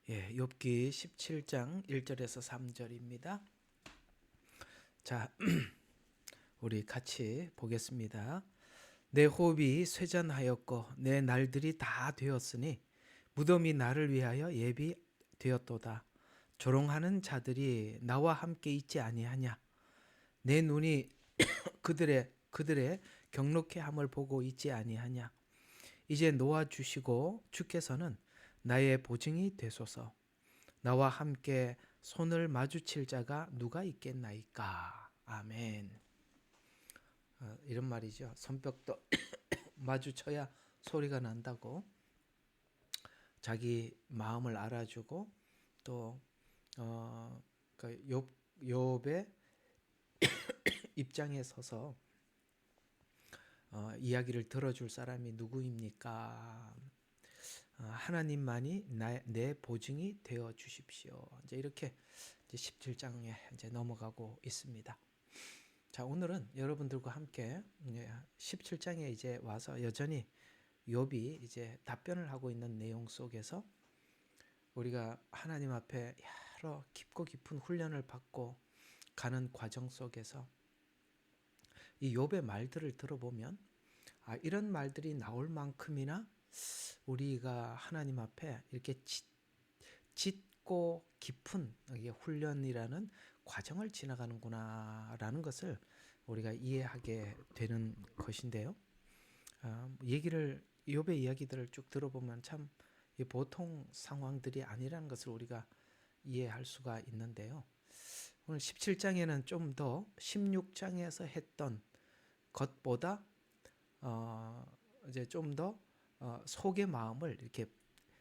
욥기 17장 1절에서 3절입니다. 자, 우리 같이 보겠습니다. 내 호흡이 쇠잔하였고 내 날들이 다 되었으니 무덤이 나를 위하여 예비되었도다. 조롱하는 자들이 나와 함께 있지 아니하냐. 내 눈이 그들의 경록해 함을 보고 있지 아니하냐. 이제 놓아 주시고 주께서는 나의 보증이 되소서. 나와 함께 손을 마주칠 자가 누가 있겠나이까. 아멘. 이런 말이죠. 손뼉도 마주쳐야 소리가 난다고. 자기 마음을 알아주고 또 욥의 입장에 서서 이야기를 들어줄 사람이 누구입니까? 하나님만이 내 보증이 되어 주십시오. 이제 이렇게 17장에 이제 넘어가고 있습니다. 자, 오늘은 여러분들과 함께 17장에 이제 와서 여전히 욥이 이제 답변을 하고 있는 내용 속에서 우리가 하나님 앞에 여러 깊고 깊은 훈련을 받고 가는 과정 속에서 이 욥의 말들을 들어보면 이런 말들이 나올 만큼이나 우리가 하나님 앞에 이렇게 짙고 깊은 훈련이라는 과정을 지나가는구나 라는 것을 우리가 이해하게 되는 것인데요. 욥의 이야기들을 쭉 들어보면 참 보통 상황들이 아니라는 것을 우리가 이해할 수가 있는데요. 오늘 17장에는 좀 더 16장에서 했던 것보다 이제 좀 더 속의 마음을 이렇게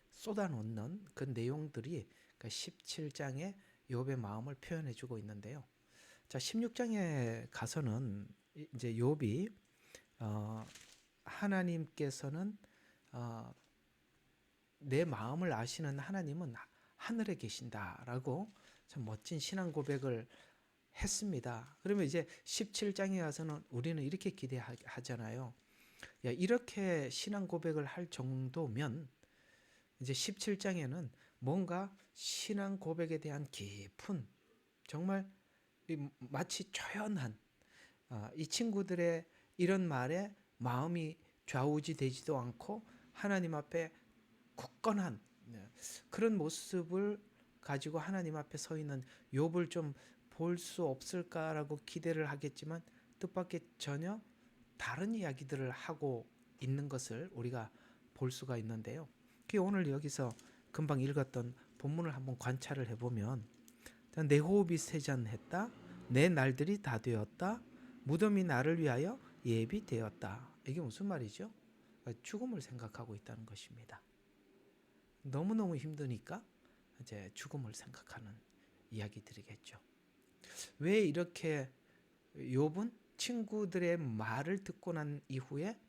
쏟아놓는 그 내용들이 17장의 욥의 마음을 표현해주고 있는데요. 자, 16장에 가서는 이제 욥이 하나님께서는 내 마음을 아시는 하나님은 하늘에 계신다라고 참 멋진 신앙 고백을 했습니다. 그러면 이제 17장에 가서는 우리는 이렇게 기대하잖아요. 야, 이렇게 신앙 고백을 할 정도면 이제 17장에는 뭔가 신앙 고백에 대한 깊은 정말 마치 초연한 이 친구들의 이런 말에 마음이 좌우지되지도 않고 하나님 앞에 굳건한 그런 모습을 가지고 하나님 앞에 서 있는 욥을 좀 볼 수 없을까라고 기대를 하겠지만 뜻밖의 전혀 다른 이야기들을 하고 있는 것을 우리가 볼 수가 있는데요. 오늘 여기서 금방 읽었던 본문을 한번 관찰을 해보면 내 호흡이 쇠잔했다. 내 날들이 다 되었다. 무덤이 나를 위하여 예비되었다. 이게 무슨 말이죠? 죽음을 생각하고 있다는 것입니다. 너무너무 힘드니까 이제 죽음을 생각하는 이야기들이겠죠. 왜 이렇게 욥은 친구들의 말을 듣고 난 이후에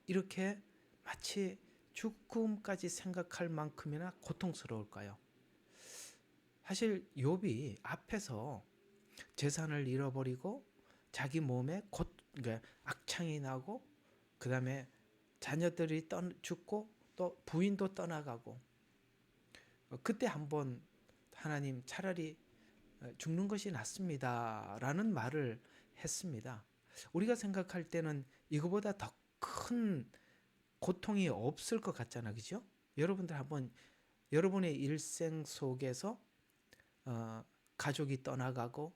이렇게 마치 죽음까지 생각할 만큼이나 고통스러울까요? 사실 욥이 앞에서 재산을 잃어버리고 자기 몸에 그러니까 악창이 나고 그 다음에 자녀들이 죽고 또 부인도 떠나가고 그때 한번 하나님 차라리 죽는 것이 낫습니다 라는 말을 했습니다. 우리가 생각할 때는 이거보다 더 큰 고통이 없을 것 같잖아, 그죠? 여러분들 한번 여러분의 일생 속에서 가족이 떠나가고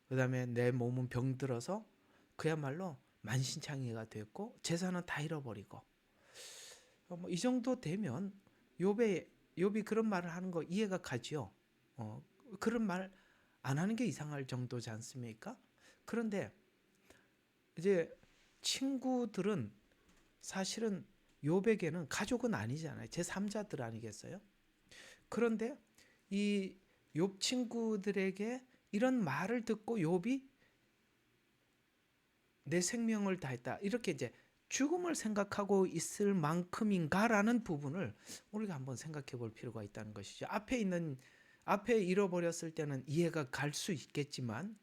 그 다음에 내 몸은 병들어서 그야말로 만신창이가 됐고 재산은 다 잃어버리고 이 정도 되면 욥이 그런 말을 하는 거 이해가 가죠. 그런 말 안 하는 게 이상할 정도지 않습니까? 그런데 이제 친구들은 사실은 욥에게는 가족은 아니잖아요. 제3자들 아니겠어요? 그런데 이 욥 친구들에게 이런 말을 듣고 욥이 내 생명을 다했다. 이렇게 이제 죽음을 생각하고 있을 만큼인가라는 부분을 우리가 한번 생각해 볼 필요가 있다는 것이죠. 앞에 잃어버렸을 때는 이해가 갈 수 있겠지만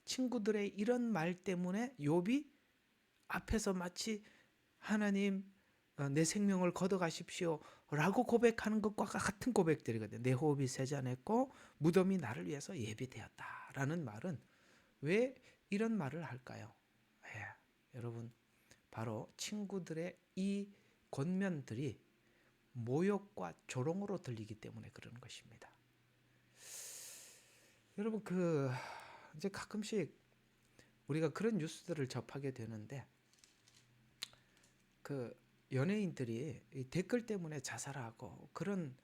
친구들의 이런 말 때문에 욥이 앞에서 마치 하나님 내 생명을 걷어가십시오. 라고 고백하는 것과 같은 고백들이거든요. 내 호흡이 세잔했고 무덤이 나를 위해서 예비되었다 라는 말은 왜 이런 말을 할까요? 여러분, 바로 친구들의 이 권면들이 모욕과 조롱으로 들리기 때문에 그런 것입니다. 여러분, 이제 가끔씩 우리가 그런 뉴스들을 접하게 되는데, 연예인들이 댓글 때문에 자살하고 그런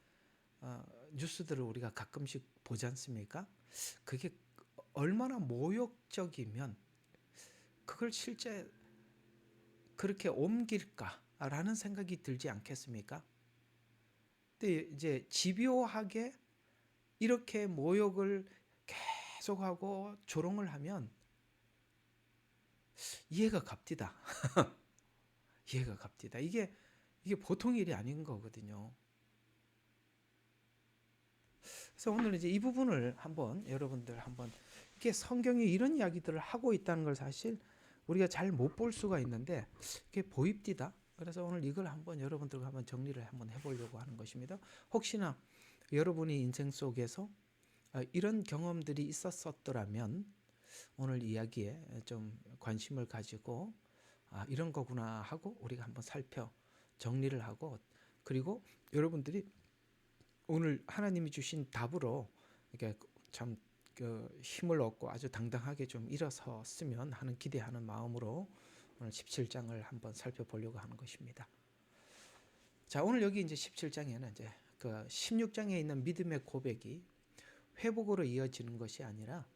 뉴스들을 우리가 가끔씩 보지 않습니까? 그게 얼마나 모욕적이면 그걸 실제 그렇게 옮길까라는 생각이 들지 않겠습니까? 근데 이제 집요하게 이렇게 모욕을 계속하고 조롱을 하면 이해가 갑디다. 이해가 갑디다. 이게 보통 일이 아닌 거거든요. 그래서 오늘 이제 이 부분을 여러분들 이게 성경이 이런 이야기들을 하고 있다는 걸 사실 우리가 잘 못 볼 수가 있는데 이게 보입디다. 그래서 오늘 이걸 여러분들과 정리를 해보려고 하는 것입니다. 혹시나 여러분이 인생 속에서 이런 경험들이 있었더라면 오늘 이야기에 좀 관심을 가지고 이런 거구나 하고 우리가 한번 살펴 정리를 하고, 그리고 여러분들이 오늘 하나님이 주신 답으로 이렇게 참 힘을 얻고 아주 당당하게 좀 일어섰으면 하는 기대하는 마음으로 오늘 17장을 한번 살펴보려고 하는 것입니다. 자, 오늘 여기 이제 17장에는 이제 16장에 있는 믿음의 고백이 회복으로 이어지는 것이 아니라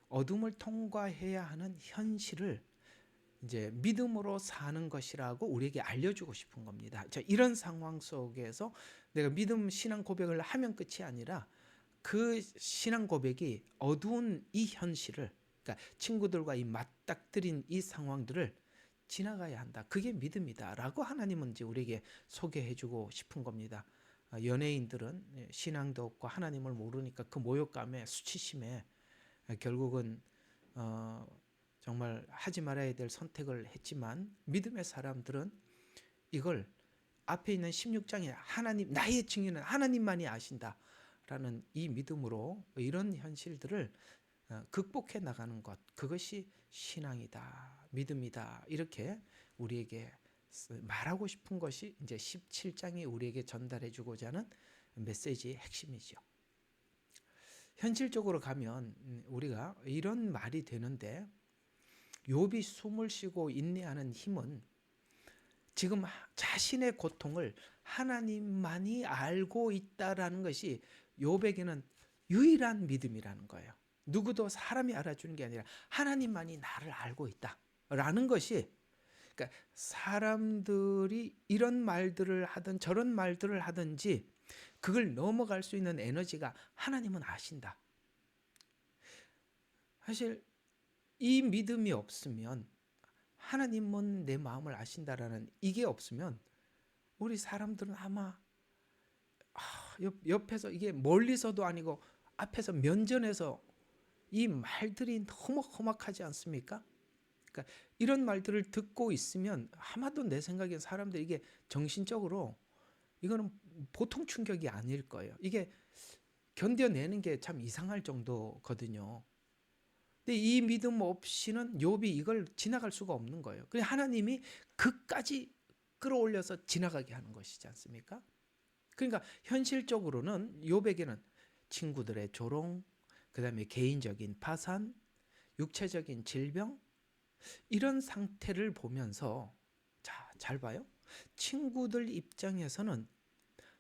어둠을 통과해야 하는 현실을 이제 믿음으로 사는 것이라고 우리에게 알려주고 싶은 겁니다. 자, 이런 상황 속에서 내가 믿음 신앙 고백을 하면 끝이 아니라 그 신앙 고백이 어두운 이 현실을, 그러니까 친구들과 이 맞닥뜨린 이 상황들을 지나가야 한다. 그게 믿음이다라고 하나님은 이제 우리에게 소개해주고 싶은 겁니다. 연예인들은 신앙도 없고 하나님을 모르니까 그 모욕감에 수치심에 결국은 정말 하지 말아야 될 선택을 했지만, 믿음의 사람들은 이걸 앞에 있는 16장에 하나님, 나의 증인은 하나님만이 아신다라는 이 믿음으로 이런 현실들을 극복해 나가는 것, 그것이 신앙이다, 믿음이다, 이렇게 우리에게 말하고 싶은 것이 이제 17장이 우리에게 전달해 주고자 하는 메시지의 핵심이죠. 현실적으로 가면 우리가 이런 말이 되는데, 욥이 숨을 쉬고 인내하는 힘은 지금 자신의 고통을 하나님만이 알고 있다라는 것이 욥에게는 유일한 믿음이라는 거예요. 누구도 사람이 알아주는 게 아니라 하나님만이 나를 알고 있다라는 것이, 그러니까 사람들이 이런 말들을 하든 저런 말들을 하든지 그걸 넘어갈 수 있는 에너지가 하나님은 아신다. 사실 이 믿음이 없으면, 하나님은 내 마음을 아신다라는 이게 없으면 우리 사람들은 아마 옆에서, 이게 멀리서도 아니고 앞에서 면전에서 이 말들이 너무 험악하지 않습니까? 그러니까 이런 말들을 듣고 있으면 아마도 내 생각엔 사람들이 이게 정신적으로 이거는 보통 충격이 아닐 거예요. 이게 견뎌내는 게 참 이상할 정도거든요. 근데 이 믿음 없이는 욥이 이걸 지나갈 수가 없는 거예요. 그래서 하나님이 그까지 끌어올려서 지나가게 하는 것이지 않습니까? 그러니까 현실적으로는 욥에게는 친구들의 조롱, 그다음에 개인적인 파산, 육체적인 질병, 이런 상태를 보면서, 자, 잘 봐요. 친구들 입장에서는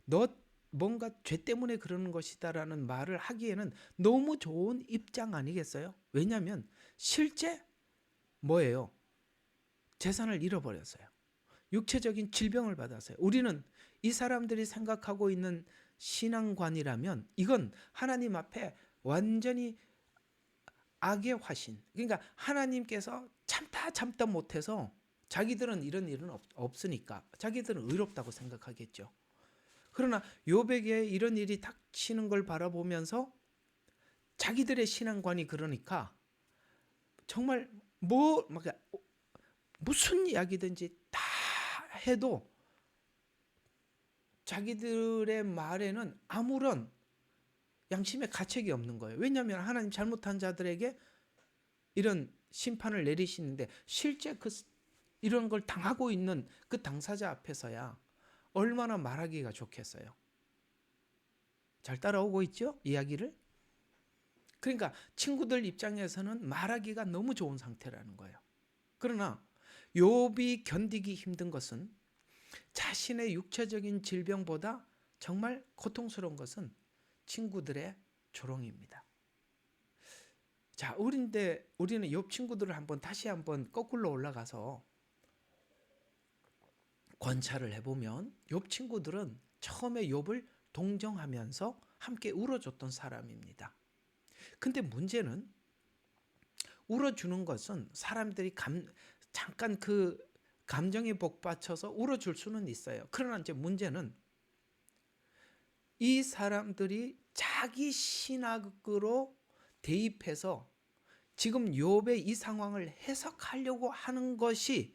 너 뭔가 죄 때문에 그러는 것이다라는 말을 하기에는 너무 좋은 입장 아니겠어요? 왜냐하면 실제 뭐예요? 재산을 잃어버렸어요. 육체적인 질병을 받았어요. 우리는 이 사람들이 생각하고 있는 신앙관이라면 이건 하나님 앞에 완전히 악의 화신, 그러니까 하나님께서 참다 못해서, 자기들은 이런 일은 없으니까 자기들은 의롭다고 생각하겠죠. 그러나 욥에게 이런 일이 닥치는 걸 바라보면서 자기들의 신앙관이 그러니까 정말 무슨 이야기든지 다 해도 자기들의 말에는 아무런 양심의 가책이 없는 거예요. 왜냐하면 하나님 잘못한 자들에게 이런 심판을 내리시는데 실제 이런 걸 당하고 있는 그 당사자 앞에서야 얼마나 말하기가 좋겠어요. 잘 따라오고 있죠? 이야기를? 그러니까 친구들 입장에서는 말하기가 너무 좋은 상태라는 거예요. 그러나 욥이 견디기 힘든 것은 자신의 육체적인 질병보다 정말 고통스러운 것은 친구들의 조롱입니다. 자, 우리는 욥 친구들을 다시 한번 거꾸로 올라가서 관찰을 해보면 욥 친구들은 처음에 욥을 동정하면서 함께 울어줬던 사람입니다. 근데 문제는 울어주는 것은 사람들이 잠깐 그 감정에 복받쳐서 울어줄 수는 있어요. 그러나 이제 문제는 이 사람들이 자기 신학으로 대입해서 지금 욥의 이 상황을 해석하려고 하는 것이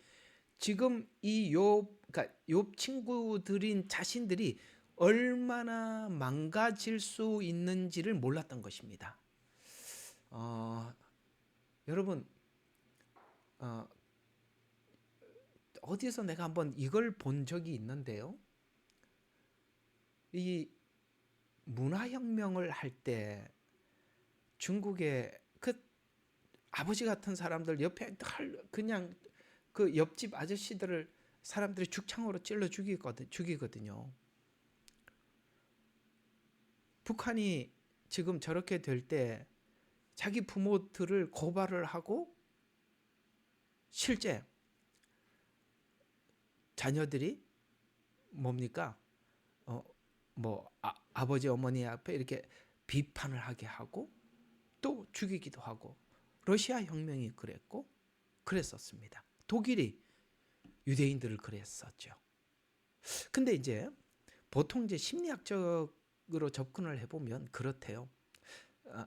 지금 이 그러니까 욥 친구들인 자신들이 얼마나 망가질 수 있는지를 몰랐던 것입니다. 여러분, 어디서 내가 한번 이걸 본 적이 있는데요. 이 문화혁명을 할 때 중국의 그 아버지 같은 사람들 옆에 그냥 그 옆집 아저씨들을 사람들이 죽창으로 찔러 죽이거든요. 북한이 지금 저렇게 될 때 자기 부모들을 고발을 하고 실제 자녀들이 뭡니까? 아버지 어머니 앞에 이렇게 비판을 하게 하고 또 죽이기도 하고 러시아 혁명이 그랬었습니다. 독일이 유대인들을 그랬었죠. 근데 이제 보통 이제 심리학적으로 접근을 해보면 그렇대요.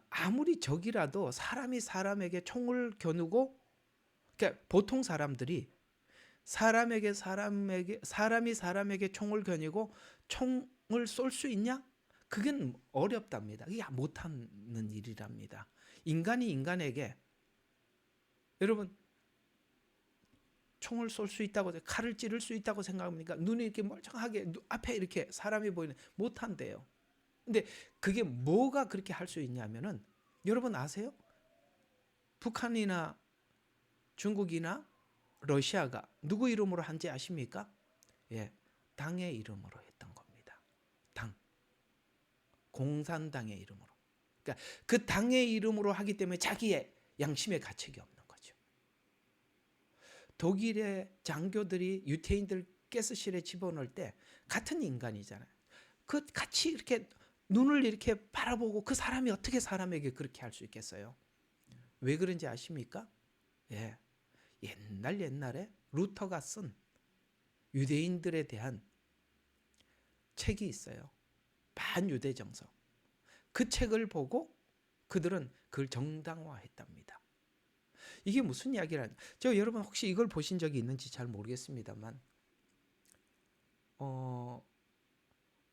아무리 적이라도 사람이 사람에게 총을 겨누고, 그러니까 보통 사람들이 사람이 사람에게 총을 겨누고 총을 쏠 수 있냐? 그건 어렵답니다. 이게 못하는 일이랍니다. 인간이 인간에게 여러분 총을 쏠 수 있다고, 칼을 찌를 수 있다고 생각합니까? 눈이 이렇게 멀쩡하게 앞에 이렇게 사람이 보이는, 못한대요. 근데 그게 뭐가 그렇게 할 수 있냐면은 여러분 아세요? 북한이나 중국이나 러시아가 누구 이름으로 한지 아십니까? 예, 당의 이름으로 했던 겁니다. 당, 공산당의 이름으로. 그러니까 그 당의 이름으로 하기 때문에 자기의 양심의 가책이 없는 거죠. 독일의 장교들이 유태인들 가스실에 집어넣을 때 같은 인간이잖아요. 그 같이 이렇게 눈을 이렇게 바라보고 그 사람이 어떻게 사람에게 그렇게 할 수 있겠어요? 왜 그런지 아십니까? 예, 옛날에 루터가 쓴 유대인들에 대한 책이 있어요. 반유대 정서. 그 책을 보고 그들은 그걸 정당화했답니다. 이게 무슨 이야기라는? 여러분 혹시 이걸 보신 적이 있는지 잘 모르겠습니다만,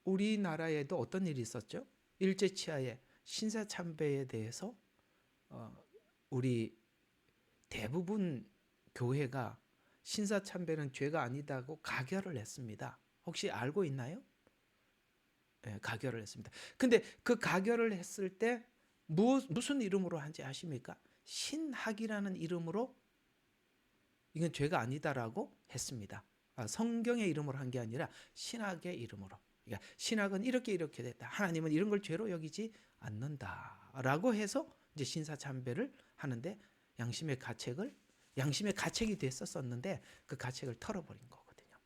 우리나라에도 어떤 일이 있었죠? 일제치하의 신사참배에 대해서 우리 대부분 교회가 신사참배는 죄가 아니다고 가결을 했습니다. 혹시 알고 있나요? 네, 가결을 했습니다. 근데 그 가결을 했을 때 무슨 이름으로 한지 아십니까? 신학이라는 이름으로 이건 죄가 아니다라고 했습니다. 성경의 이름으로 한 게 아니라 신학의 이름으로. 그러니까 신학은 이렇게 됐다. 하나님은 이런 걸 죄로 여기지 않는다라고 해서 이제 신사참배를 하는데 양심의 가책이 됐었는데 그 가책을 털어버린 거거든요.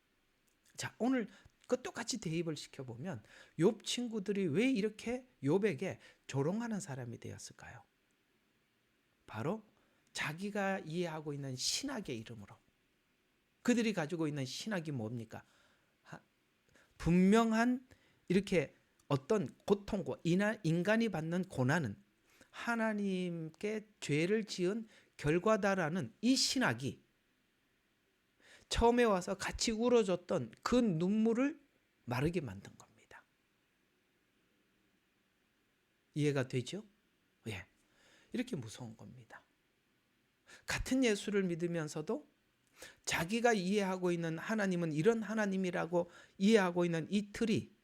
자, 오늘 그 똑같이 대입을 시켜보면 욥 친구들이 왜 이렇게 욥에게 조롱하는 사람이 되었을까요? 바로 자기가 이해하고 있는 신학의 이름으로. 그들이 가지고 있는 신학이 뭡니까? 분명한 이렇게 어떤 고통과 인간이 받는 고난은 하나님께 죄를 지은 결과다라는 이 신학이 처음에 와서 같이 울어줬던 그 눈물을 마르게 만든 겁니다. 이해가 되죠? 예. 이렇게 무서운 겁니다. 같은 예수를 믿으면서도 자기가 이해하고 있는 하나님은 이런 하나님이라고 이해하고 있는 이 틀이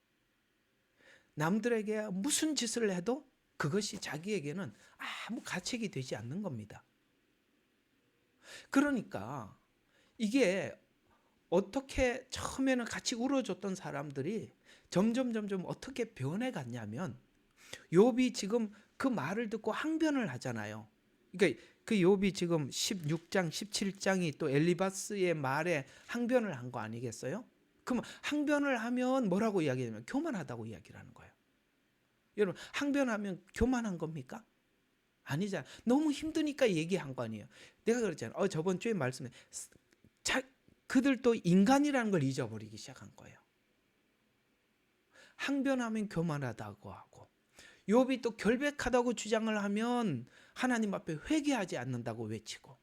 남들에게 무슨 짓을 해도 그것이 자기에게는 아무 가책이 되지 않는 겁니다. 그러니까 이게 어떻게 처음에는 같이 울어줬던 사람들이 점점 어떻게 변해갔냐면 욥이 지금 그 말을 듣고 항변을 하잖아요. 그러니까 그 욥이 지금 16장, 17장이 또 엘리바스의 말에 항변을 한 거 아니겠어요? 그럼 항변을 하면 뭐라고 이야기하냐면 교만하다고 이야기를 하는 거예요. 여러분, 항변하면 교만한 겁니까? 아니잖아요. 너무 힘드니까 얘기한 거 아니에요. 내가 그랬잖아요. 저번 주에 말씀에 그들도 인간이라는 걸 잊어버리기 시작한 거예요. 항변하면 교만하다고 하고 욥이 또 결백하다고 주장을 하면 하나님 앞에 회개하지 않는다고 외치고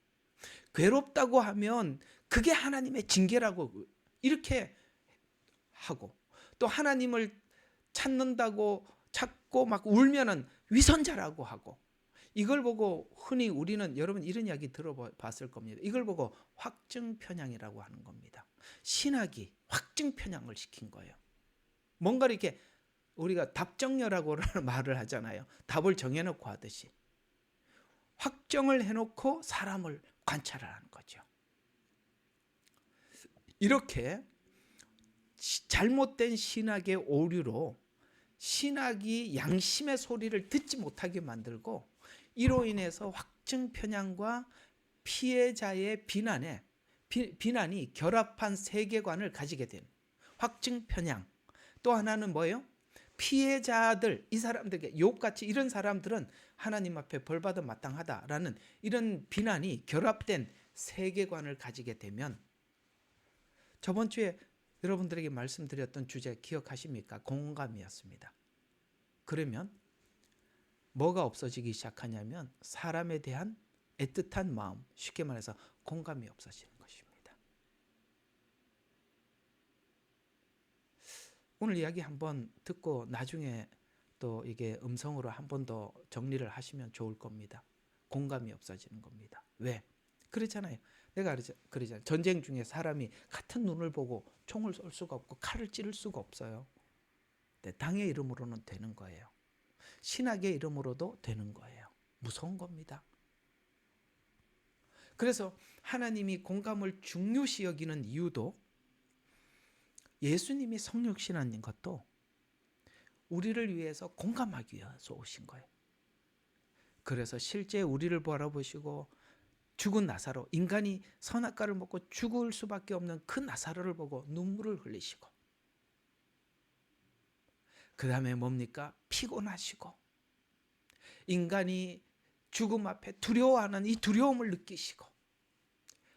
괴롭다고 하면 그게 하나님의 징계라고 이렇게 하고 또 하나님을 찾고 막 울면은 위선자라고 하고 이걸 보고 흔히 우리는 여러분 이런 이야기 들어봤을 겁니다. 이걸 보고 확증편향이라고 하는 겁니다. 신학이 확증편향을 시킨 거예요. 뭔가 이렇게 우리가 답정녀라고 말을 하잖아요. 답을 정해놓고 하듯이 확정을 해놓고 사람을 관찰하는 거죠. 이렇게 잘못된 신학의 오류로 신학이 양심의 소리를 듣지 못하게 만들고 이로 인해서 확증 편향과 피해자의 비난이 결합한 세계관을 가지게 된 확증 편향. 또 하나는 뭐예요? 피해자들, 이 사람들에게 욥같이 이런 사람들은 하나님 앞에 벌받아 마땅하다라는 이런 비난이 결합된 세계관을 가지게 되면 저번 주에 여러분들에게 말씀드렸던 주제 기억하십니까? 공감이었습니다. 그러면 뭐가 없어지기 시작하냐면 사람에 대한 애틋한 마음, 쉽게 말해서 공감이 없어지는 것입니다. 오늘 이야기 한번 듣고 나중에 또 이게 음성으로 한 번 더 정리를 하시면 좋을 겁니다. 공감이 없어지는 겁니다. 왜? 그렇잖아요. 내가 그러잖아요. 전쟁 중에 사람이 같은 눈을 보고 총을 쏠 수가 없고 칼을 찌를 수가 없어요. 근데 당의 이름으로는 되는 거예요. 신학의 이름으로도 되는 거예요. 무서운 겁니다. 그래서 하나님이 공감을 중요시 여기는 이유도 예수님이 성육신하는 것도 우리를 위해서 공감하기 위해서 오신 거예요. 그래서 실제 우리를 바라보시고 죽은 나사로, 인간이 선악과를 먹고 죽을 수밖에 없는 그 나사로를 보고 눈물을 흘리시고 그 다음에 뭡니까? 피곤하시고 인간이 죽음 앞에 두려워하는 이 두려움을 느끼시고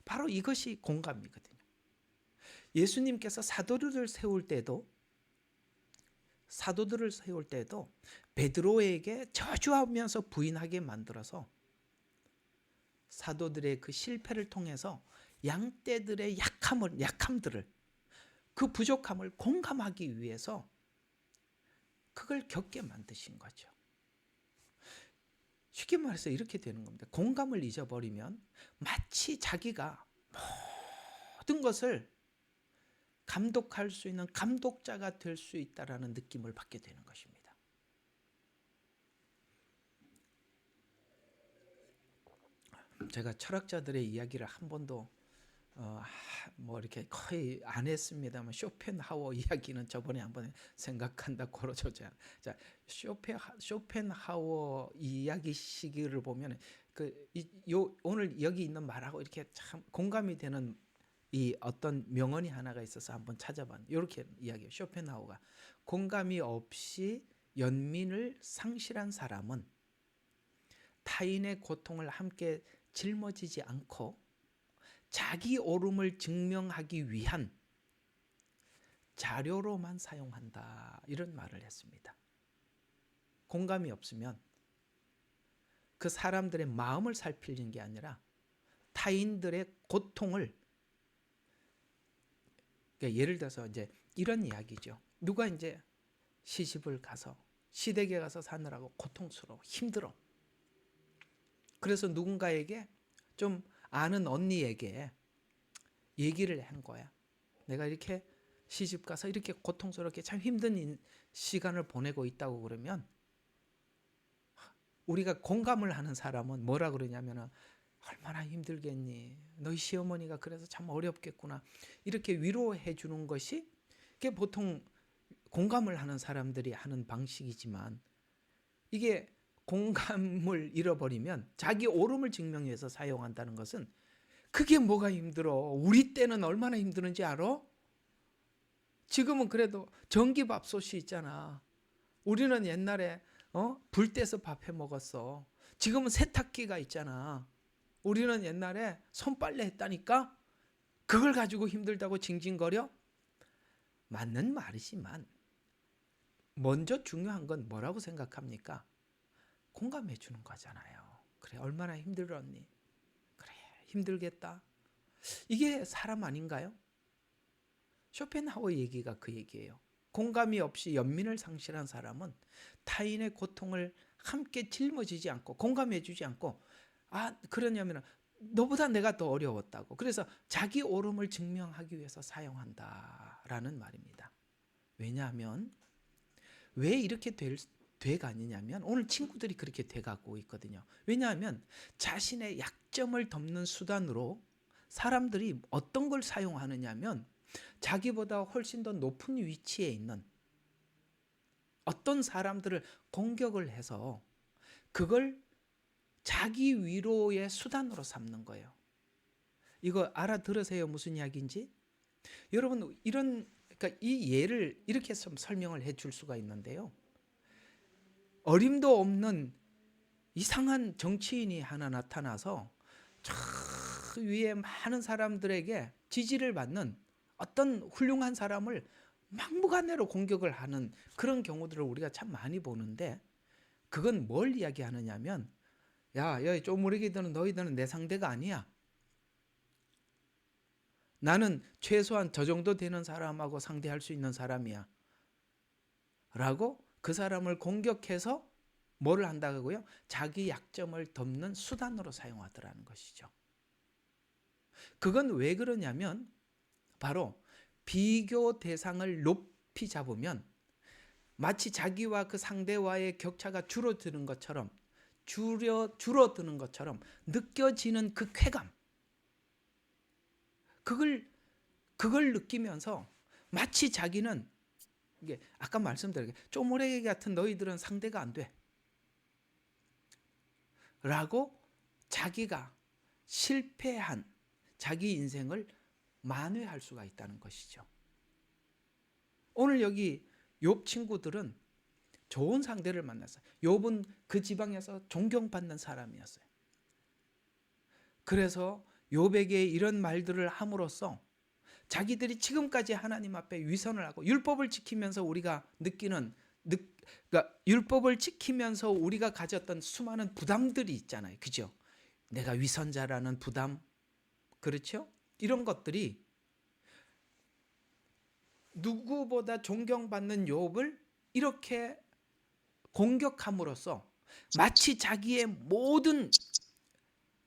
바로 이것이 공감이거든요. 예수님께서 사도들을 세울 때도 베드로에게 저주하면서 부인하게 만들어서 사도들의 그 실패를 통해서 양떼들의 약함들을 그 부족함을 공감하기 위해서 그걸 겪게 만드신 거죠. 쉽게 말해서 이렇게 되는 겁니다. 공감을 잊어버리면 마치 자기가 모든 것을 감독할 수 있는 감독자가 될 수 있다라는 느낌을 받게 되는 것입니다. 제가 철학자들의 이야기를 한 번도 이렇게 거의 안 했습니다만 쇼펜하워 이야기는 저번에 한번 생각한다 걸어줬죠. 자, 쇼펜하워 이야기 시기를 보면 오늘 여기 있는 말하고 이렇게 참 공감이 되는 이 어떤 명언이 하나가 있어서 한번 찾아봤는데 이렇게 이야기해요. 쇼펜하우가 공감이 없이 연민을 상실한 사람은 타인의 고통을 함께 짊어지지 않고 자기 옳음을 증명하기 위한 자료로만 사용한다. 이런 말을 했습니다. 공감이 없으면 그 사람들의 마음을 살피는 게 아니라 타인들의 고통을, 그러니까 예를 들어서 이제 이런 이야기죠. 누가 이제 시집을 가서 시댁에 가서 사느라고 고통스러워, 힘들어. 그래서 누군가에게, 좀 아는 언니에게 얘기를 한 거야. 내가 이렇게 시집 가서 이렇게 고통스럽게 참 힘든 시간을 보내고 있다고. 그러면 우리가 공감을 하는 사람은 뭐라 그러냐면, 얼마나 힘들겠니, 너희 시어머니가 그래서 참 어렵겠구나, 이렇게 위로해 주는 것이, 이게 보통 공감을 하는 사람들이 하는 방식이지만, 이게 공감을 잃어버리면 자기 옳음을 증명해서 위해서 사용한다는 것은, 그게 뭐가 힘들어, 우리 때는 얼마나 힘드는지 알아? 지금은 그래도 전기밥솥이 있잖아. 우리는 옛날에 불 떼서 밥 해 먹었어. 지금은 세탁기가 있잖아. 우리는 옛날에 손빨래 했다니까? 그걸 가지고 힘들다고 징징거려? 맞는 말이지만 먼저 중요한 건 뭐라고 생각합니까? 공감해 주는 거잖아요. 그래, 얼마나 힘들었니? 그래, 힘들겠다. 이게 사람 아닌가요? 쇼펜하우어 얘기가 그 얘기예요. 공감이 없이 연민을 상실한 사람은 타인의 고통을 함께 짊어지지 않고, 공감해 주지 않고, 그러냐면 너보다 내가 더 어려웠다고, 그래서 자기 옳음을 증명하기 위해서 사용한다라는 말입니다. 왜냐하면, 왜 이렇게 돼가느냐면, 오늘 친구들이 그렇게 돼가고 있거든요. 왜냐하면 자신의 약점을 덮는 수단으로 사람들이 어떤 걸 사용하느냐면, 자기보다 훨씬 더 높은 위치에 있는 어떤 사람들을 공격을 해서 그걸 자기 위로의 수단으로 삼는 거예요. 이거 알아들으세요? 무슨 이야기인지? 여러분, 그러니까 이 예를 이렇게 좀 설명을 해줄 수가 있는데요. 어림도 없는 이상한 정치인이 하나 나타나서 저 위에 많은 사람들에게 지지를 받는 어떤 훌륭한 사람을 막무가내로 공격을 하는 그런 경우들을 우리가 참 많이 보는데, 그건 뭘 이야기하느냐면, 야, 쪼무레기들은 너희들은 내 상대가 아니야. 나는 최소한 저 정도 되는 사람하고 상대할 수 있는 사람이야. 라고 그 사람을 공격해서 뭐를 한다고요? 자기 약점을 덮는 수단으로 사용하더라는 것이죠. 그건 왜 그러냐면, 바로 비교 대상을 높이 잡으면 마치 자기와 그 상대와의 격차가 줄어드는 것처럼 느껴지는 그 쾌감, 그걸 느끼면서 마치 자기는, 이게 아까 말씀드린 쪼무레기 같은 너희들은 상대가 안 돼 라고 자기가 실패한 자기 인생을 만회할 수가 있다는 것이죠. 오늘 여기 욥 친구들은 좋은 상대를 만났어요. 욥은 그 지방에서 존경받는 사람이었어요. 그래서 욥에게 이런 말들을 함으로써 자기들이 지금까지 하나님 앞에 위선을 하고, 율법을 지키면서 우리가 느끼는, 그러니까 율법을 지키면서 우리가 가졌던 수많은 부담들이 있잖아요. 그죠? 내가 위선자라는 부담, 그렇죠? 이런 것들이 누구보다 존경받는 욥을 이렇게 공격함으로써 마치 자기의 모든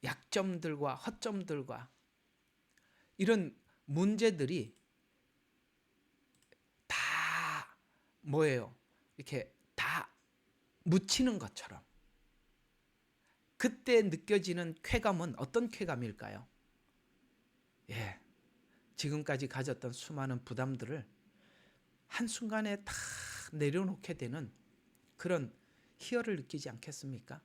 약점들과 허점들과 이런 문제들이 다 뭐예요? 이렇게 다 묻히는 것처럼, 그때 느껴지는 쾌감은 어떤 쾌감일까요? 예, 지금까지 가졌던 수많은 부담들을 한순간에 다 내려놓게 되는 그런 희열을 느끼지 않겠습니까?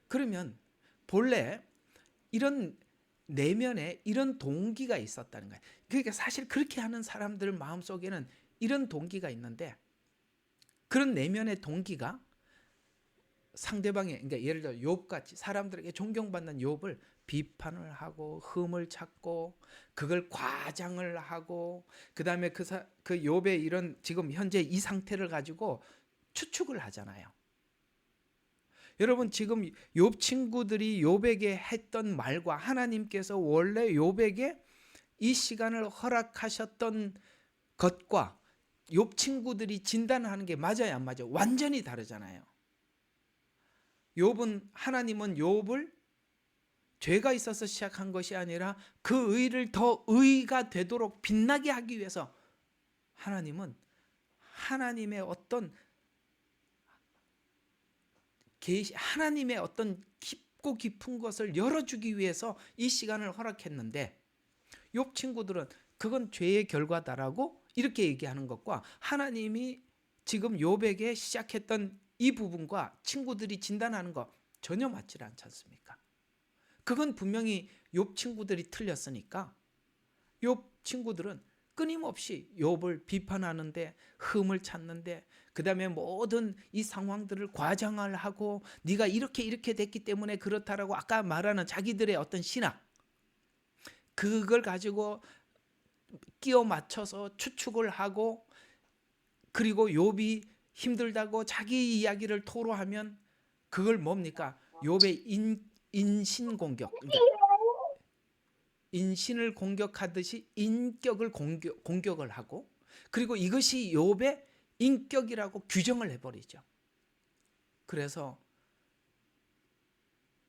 그러면 본래 이런 내면에 이런 동기가 있었다는 거예요. 그러니까 사실 그렇게 하는 사람들 마음속에는 이런 동기가 있는데, 그런 내면의 동기가 상대방의, 그러니까 예를 들어 욥같이 사람들에게 존경받는 욥을 비판을 하고 흠을 찾고 그걸 과장을 하고, 그다음에 그 욥의 이런 지금 현재 이 상태를 가지고 추측을 하잖아요. 여러분, 지금 욥 친구들이 욥에게 했던 말과 하나님께서 원래 욥에게 이 시간을 허락하셨던 것과 욥 친구들이 진단하는 게 맞아요, 안 맞아요? 완전히 다르잖아요. 하나님은 욥을 죄가 있어서 시작한 것이 아니라 그 의를 더 의가 되도록 빛나게 하기 위해서 하나님은 하나님의 어떤 하나님의 어떤 깊고 깊은 것을 열어주기 위해서 이 시간을 허락했는데, 욥 친구들은 그건 죄의 결과다라고 이렇게 얘기하는 것과 하나님이 지금 욥에게 시작했던 이 부분과 친구들이 진단하는 거 전혀 맞지 않지 않습니까? 그건 분명히 욥 친구들이 틀렸으니까 욥 친구들은 끊임없이 욥을 비판하는데, 흠을 찾는데, 그 다음에 모든 이 상황들을 과장을 하고 네가 이렇게 됐기 때문에 그렇다라고 아까 말하는 자기들의 어떤 신학, 그걸 가지고 끼워 맞춰서 추측을 하고, 그리고 욥이 힘들다고 자기 이야기를 토로하면 그걸 뭡니까? 욥의 인신 공격, 그러니까 인신을 공격하듯이 인격을 공격을 하고, 그리고 이것이 욥의 인격이라고 규정을 해버리죠. 그래서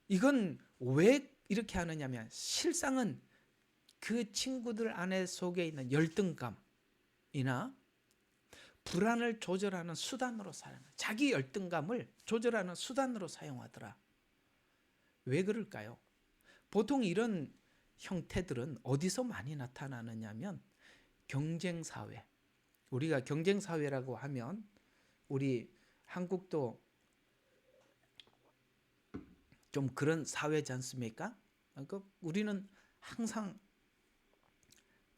이건 왜 이렇게 하느냐면, 실상은 그 친구들 안에 속에 있는 열등감이나 불안을 조절하는 수단으로 자기 열등감을 조절하는 수단으로 사용하더라. 왜 그럴까요? 보통 이런 형태들은 어디서 많이 나타나느냐면 경쟁사회. 우리가 경쟁사회라고 하면 우리 한국도 좀 그런 사회지 않습니까? 그러니까 우리는 항상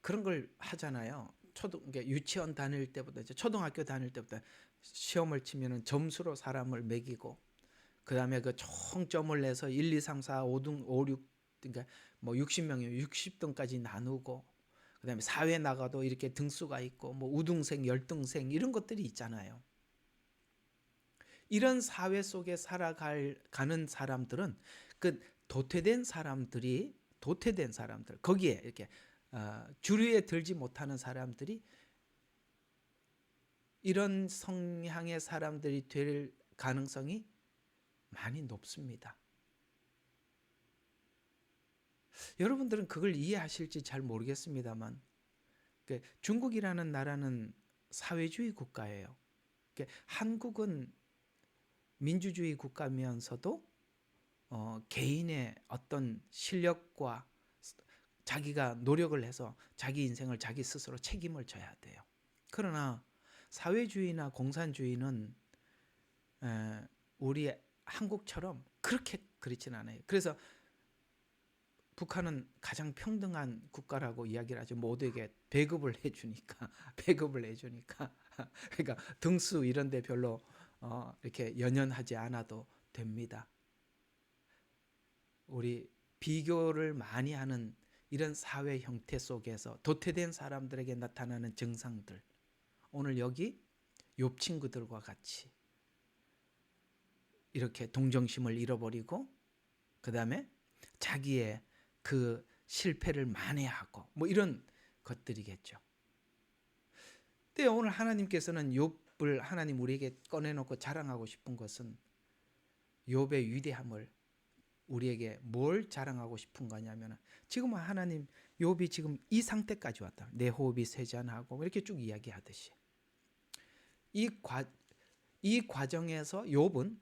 그런 걸 하잖아요. 그러니까 유치원 다닐 때부터, 초등학교 다닐 때부터 시험을 치면은 점수로 사람을 매기고, 그 다음에 그 총점을 내서 1, 2, 3, 4, 5등, 5, 6, 그러니까 뭐 60명이면 60등까지 나누고, 그 다음에 사회 나가도 이렇게 등수가 있고, 뭐 우등생, 열등생 이런 것들이 있잖아요. 이런 사회 속에 살아가는 사람들은 그 도태된 사람들, 거기에 이렇게 주류에 들지 못하는 사람들이 이런 성향의 사람들이 될 가능성이 많이 높습니다. 여러분들은 그걸 이해하실지 잘 모르겠습니다만, 중국이라는 나라는 사회주의 국가예요. 한국은 민주주의 국가면서도 개인의 어떤 실력과 자기가 노력을 해서 자기 인생을 자기 스스로 책임을 져야 돼요. 그러나 사회주의나 공산주의는 우리 한국처럼 그렇지는 않아요. 그래서 북한은 가장 평등한 국가라고 이야기를 하죠. 모두에게 배급을 해주니까 그러니까 등수 이런 데 별로 이렇게 연연하지 않아도 됩니다. 우리 비교를 많이 하는 이런 사회 형태 속에서 도태된 사람들에게 나타나는 증상들, 오늘 여기 욥 친구들과 같이 이렇게 동정심을 잃어버리고, 그 다음에 자기의 그 실패를 만회하고 뭐 이런 것들이겠죠. 근데 오늘 하나님께서는 욥을 하나님 우리에게 꺼내놓고 자랑하고 싶은 것은 욥의 위대함을 우리에게 뭘 자랑하고 싶은 거냐면, 지금 하나님 욥이 지금 이 상태까지 왔다. 내 호흡이 쇠잔하고 이렇게 쭉 이야기하듯이 이 과정에서 욥은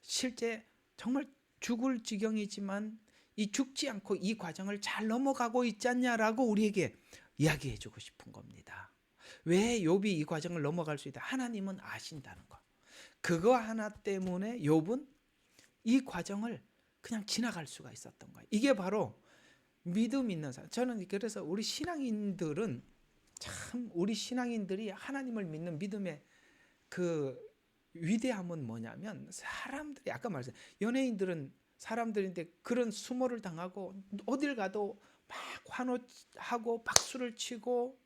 실제 정말 죽을 지경이지만 이 죽지 않고 이 과정을 잘 넘어가고 있지 않냐라고 우리에게 이야기해 주고 싶은 겁니다. 왜 욥이 이 과정을 넘어갈 수 있다? 하나님은 아신다는 거. 그거 하나 때문에 욥은 이 과정을 그냥 지나갈 수가 있었던 거예요. 이게 바로 믿음 있는 사람. 저는 그래서 우리 신앙인들은 우리 신앙인들이 하나님을 믿는 믿음의 그 위대함은 뭐냐면, 사람들이 아까 말했어요. 연예인들은 사람들인데 그런 수모를 당하고 어딜 가도 막 환호하고 박수를 치고,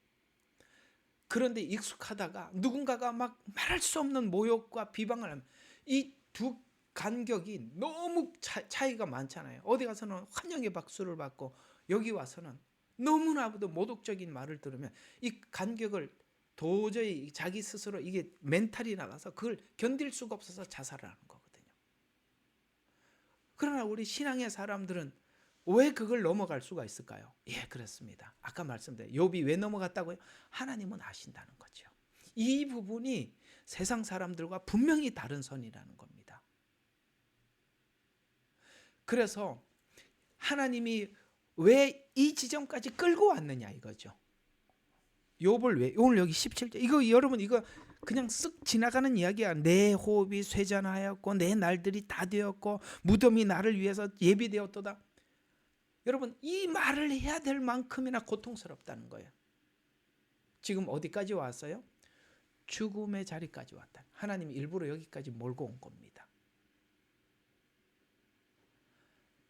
그런데 익숙하다가 누군가가 막 말할 수 없는 모욕과 비방을 하면 이 두 간격이 너무 차이가 많잖아요. 어디 가서는 환영의 박수를 받고 여기 와서는 너무나도 모독적인 말을 들으면 이 간격을 도저히 자기 스스로 이게 멘탈이 나가서 그걸 견딜 수가 없어서 자살을 하는 거거든요. 그러나 우리 신앙의 사람들은 왜 그걸 넘어갈 수가 있을까요? 예, 그렇습니다. 아까 말씀드린 욥이 왜 넘어갔다고요? 하나님은 아신다는 거죠. 이 부분이 세상 사람들과 분명히 다른 선이라는 겁니다. 그래서 하나님이 왜 이 지점까지 끌고 왔느냐 이거죠. 욥을 왜 오늘 여기 17절 이거 여러분 이거 그냥 쓱 지나가는 이야기야. 내 호흡이 쇠잔하였고 내 날들이 다 되었고 무덤이 나를 위해서 예비되었도다. 여러분 이 말을 해야 될 만큼이나 고통스럽다는 거예요. 지금 어디까지 왔어요? 죽음의 자리까지 왔다. 하나님이 일부러 여기까지 몰고 온 겁니다.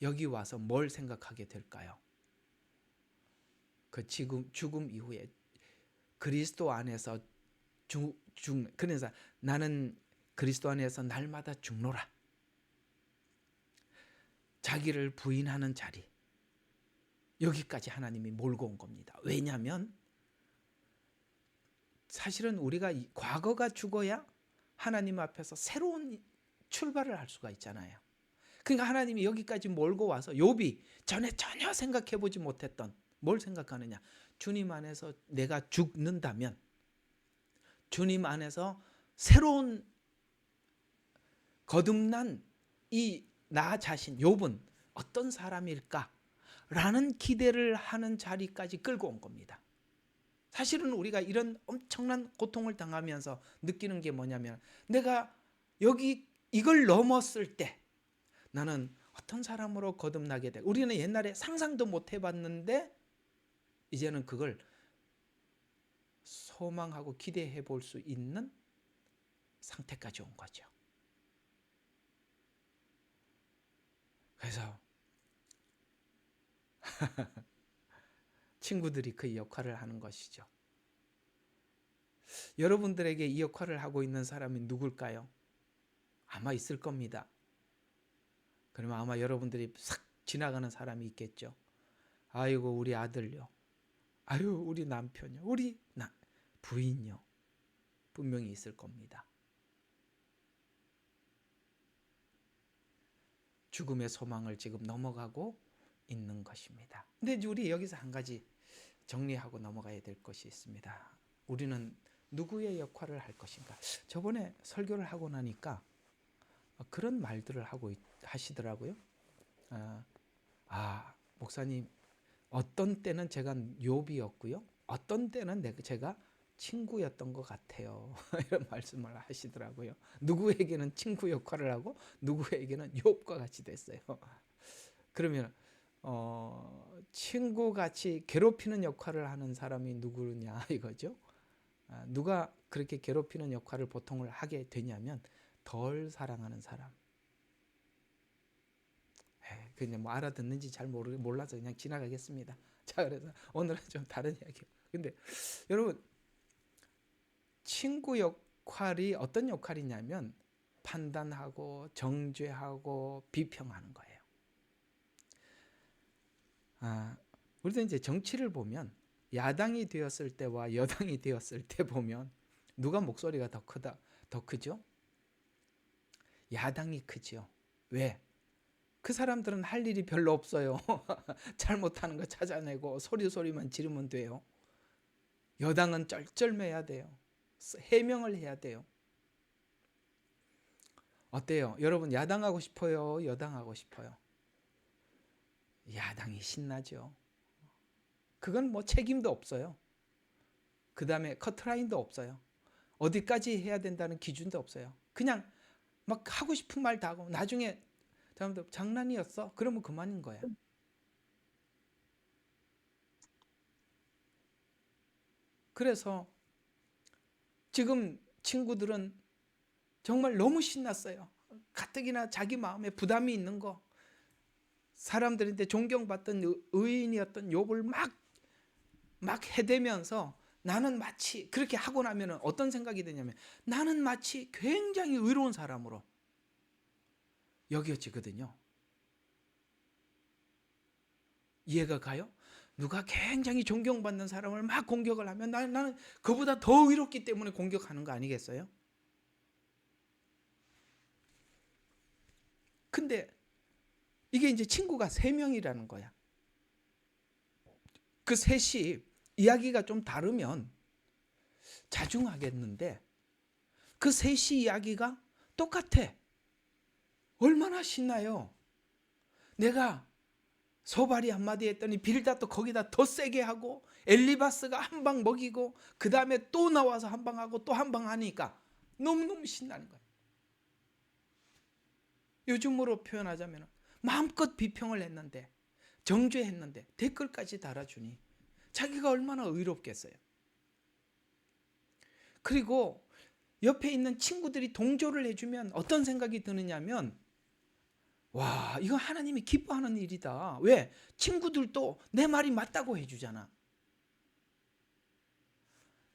여기 와서 뭘 생각하게 될까요? 그 죽음 이후에 그리스도 안에서 그래서 나는 그리스도 안에서 날마다 죽노라. 자기를 부인하는 자리. 여기까지 하나님이 몰고 온 겁니다. 왜냐하면 사실은 우리가 과거가 죽어야 하나님 앞에서 새로운 출발을 할 수가 있잖아요. 그러니까 하나님이 여기까지 몰고 와서 욥이 전에 전혀 생각해보지 못했던 뭘 생각하느냐. 주님 안에서 내가 죽는다면 주님 안에서 새로운 거듭난 이 나 자신 욥은 어떤 사람일까? 라는 기대를 하는 자리까지 끌고 온 겁니다. 사실은 우리가 이런 엄청난 고통을 당하면서 느끼는 게 뭐냐면 내가 여기 이걸 넘었을 때 나는 어떤 사람으로 거듭나게 돼. 우리는 옛날에 상상도 못 해봤는데 이제는 그걸 소망하고 기대해 볼 수 있는 상태까지 온 거죠. 그래서 친구들이 그 역할을 하는 것이죠. 여러분들에게 이 역할을 하고 있는 사람이 누굴까요? 아마 있을 겁니다. 그러면 아마 여러분들이 싹 지나가는 사람이 있겠죠. 아이고 우리 아들요. 아유 우리 남편요. 우리 부인요. 분명히 있을 겁니다. 죽음의 소망을 지금 넘어가고 있는 것입니다. 근데 우리 여기서 한 가지 정리하고 넘어가야 될 것이 있습니다. 우리는 누구의 역할을 할 것인가? 저번에 설교를 하고 나니까 그런 말들을 하시더라고요. 목사님 어떤 때는 제가 욥이었고요. 어떤 때는 제가 친구였던 것 같아요. 이런 말씀을 하시더라고요. 누구에게는 친구 역할을 하고 누구에게는 욥과 같이 됐어요. 그러면 친구같이 괴롭히는 역할을 하는 사람이 누구냐 이거죠. 누가 그렇게 괴롭히는 역할을 보통을 하게 되냐면 덜 사랑하는 사람. 그냥 뭐 알아듣는지 잘 몰라서 그냥 지나가겠습니다. 자, 그래서 오늘은 좀 다른 이야기예요. 근데 여러분 친구 역할이 어떤 역할이냐면 판단하고 정죄하고 비평하는 거예요. 우리도 이제 정치를 보면 야당이 되었을 때와 여당이 되었을 때 보면 누가 목소리가 더 크죠? 야당이 크죠. 왜? 그 사람들은 할 일이 별로 없어요. 잘못하는 거 찾아내고 소리만 지르면 돼요. 여당은 쩔쩔매야 돼요. 해명을 해야 돼요. 어때요? 여러분 야당하고 싶어요? 여당하고 싶어요? 야당이 신나죠. 그건 뭐 책임도 없어요. 그 다음에 커트라인도 없어요. 어디까지 해야 된다는 기준도 없어요. 그냥 막 하고 싶은 말 다 하고 나중에 장난이었어? 그러면 그만인 거야. 그래서 지금 친구들은 정말 너무 신났어요. 가뜩이나 자기 마음에 부담이 있는 거. 사람들한테 존경받던 의인이었던 욥을 막 해대면서 나는 마치 그렇게 하고 나면 어떤 생각이 드냐면 나는 마치 굉장히 의로운 사람으로 여겨지거든요. 이해가 가요? 누가 굉장히 존경받는 사람을 막 공격을 하면 나는 그보다 더 의롭기 때문에 공격하는 거 아니겠어요? 근데 이게 이제 친구가 3명이라는 거야. 그 셋이 이야기가 좀 다르면 자중하겠는데 그 셋이 이야기가 똑같아. 얼마나 신나요? 내가 소발이 한마디 했더니 빌닷도 거기다 더 세게 하고 엘리바스가 한 방 먹이고 그 다음에 또 나와서 한 방 하고 또 한 방 하니까 너무너무 신나는 거예요. 요즘으로 표현하자면 마음껏 비평을 했는데 정죄했는데 댓글까지 달아주니 자기가 얼마나 의롭겠어요. 그리고 옆에 있는 친구들이 동조를 해주면 어떤 생각이 드느냐면 와, 이거 하나님이 기뻐하는 일이다. 왜? 친구들도 내 말이 맞다고 해주잖아.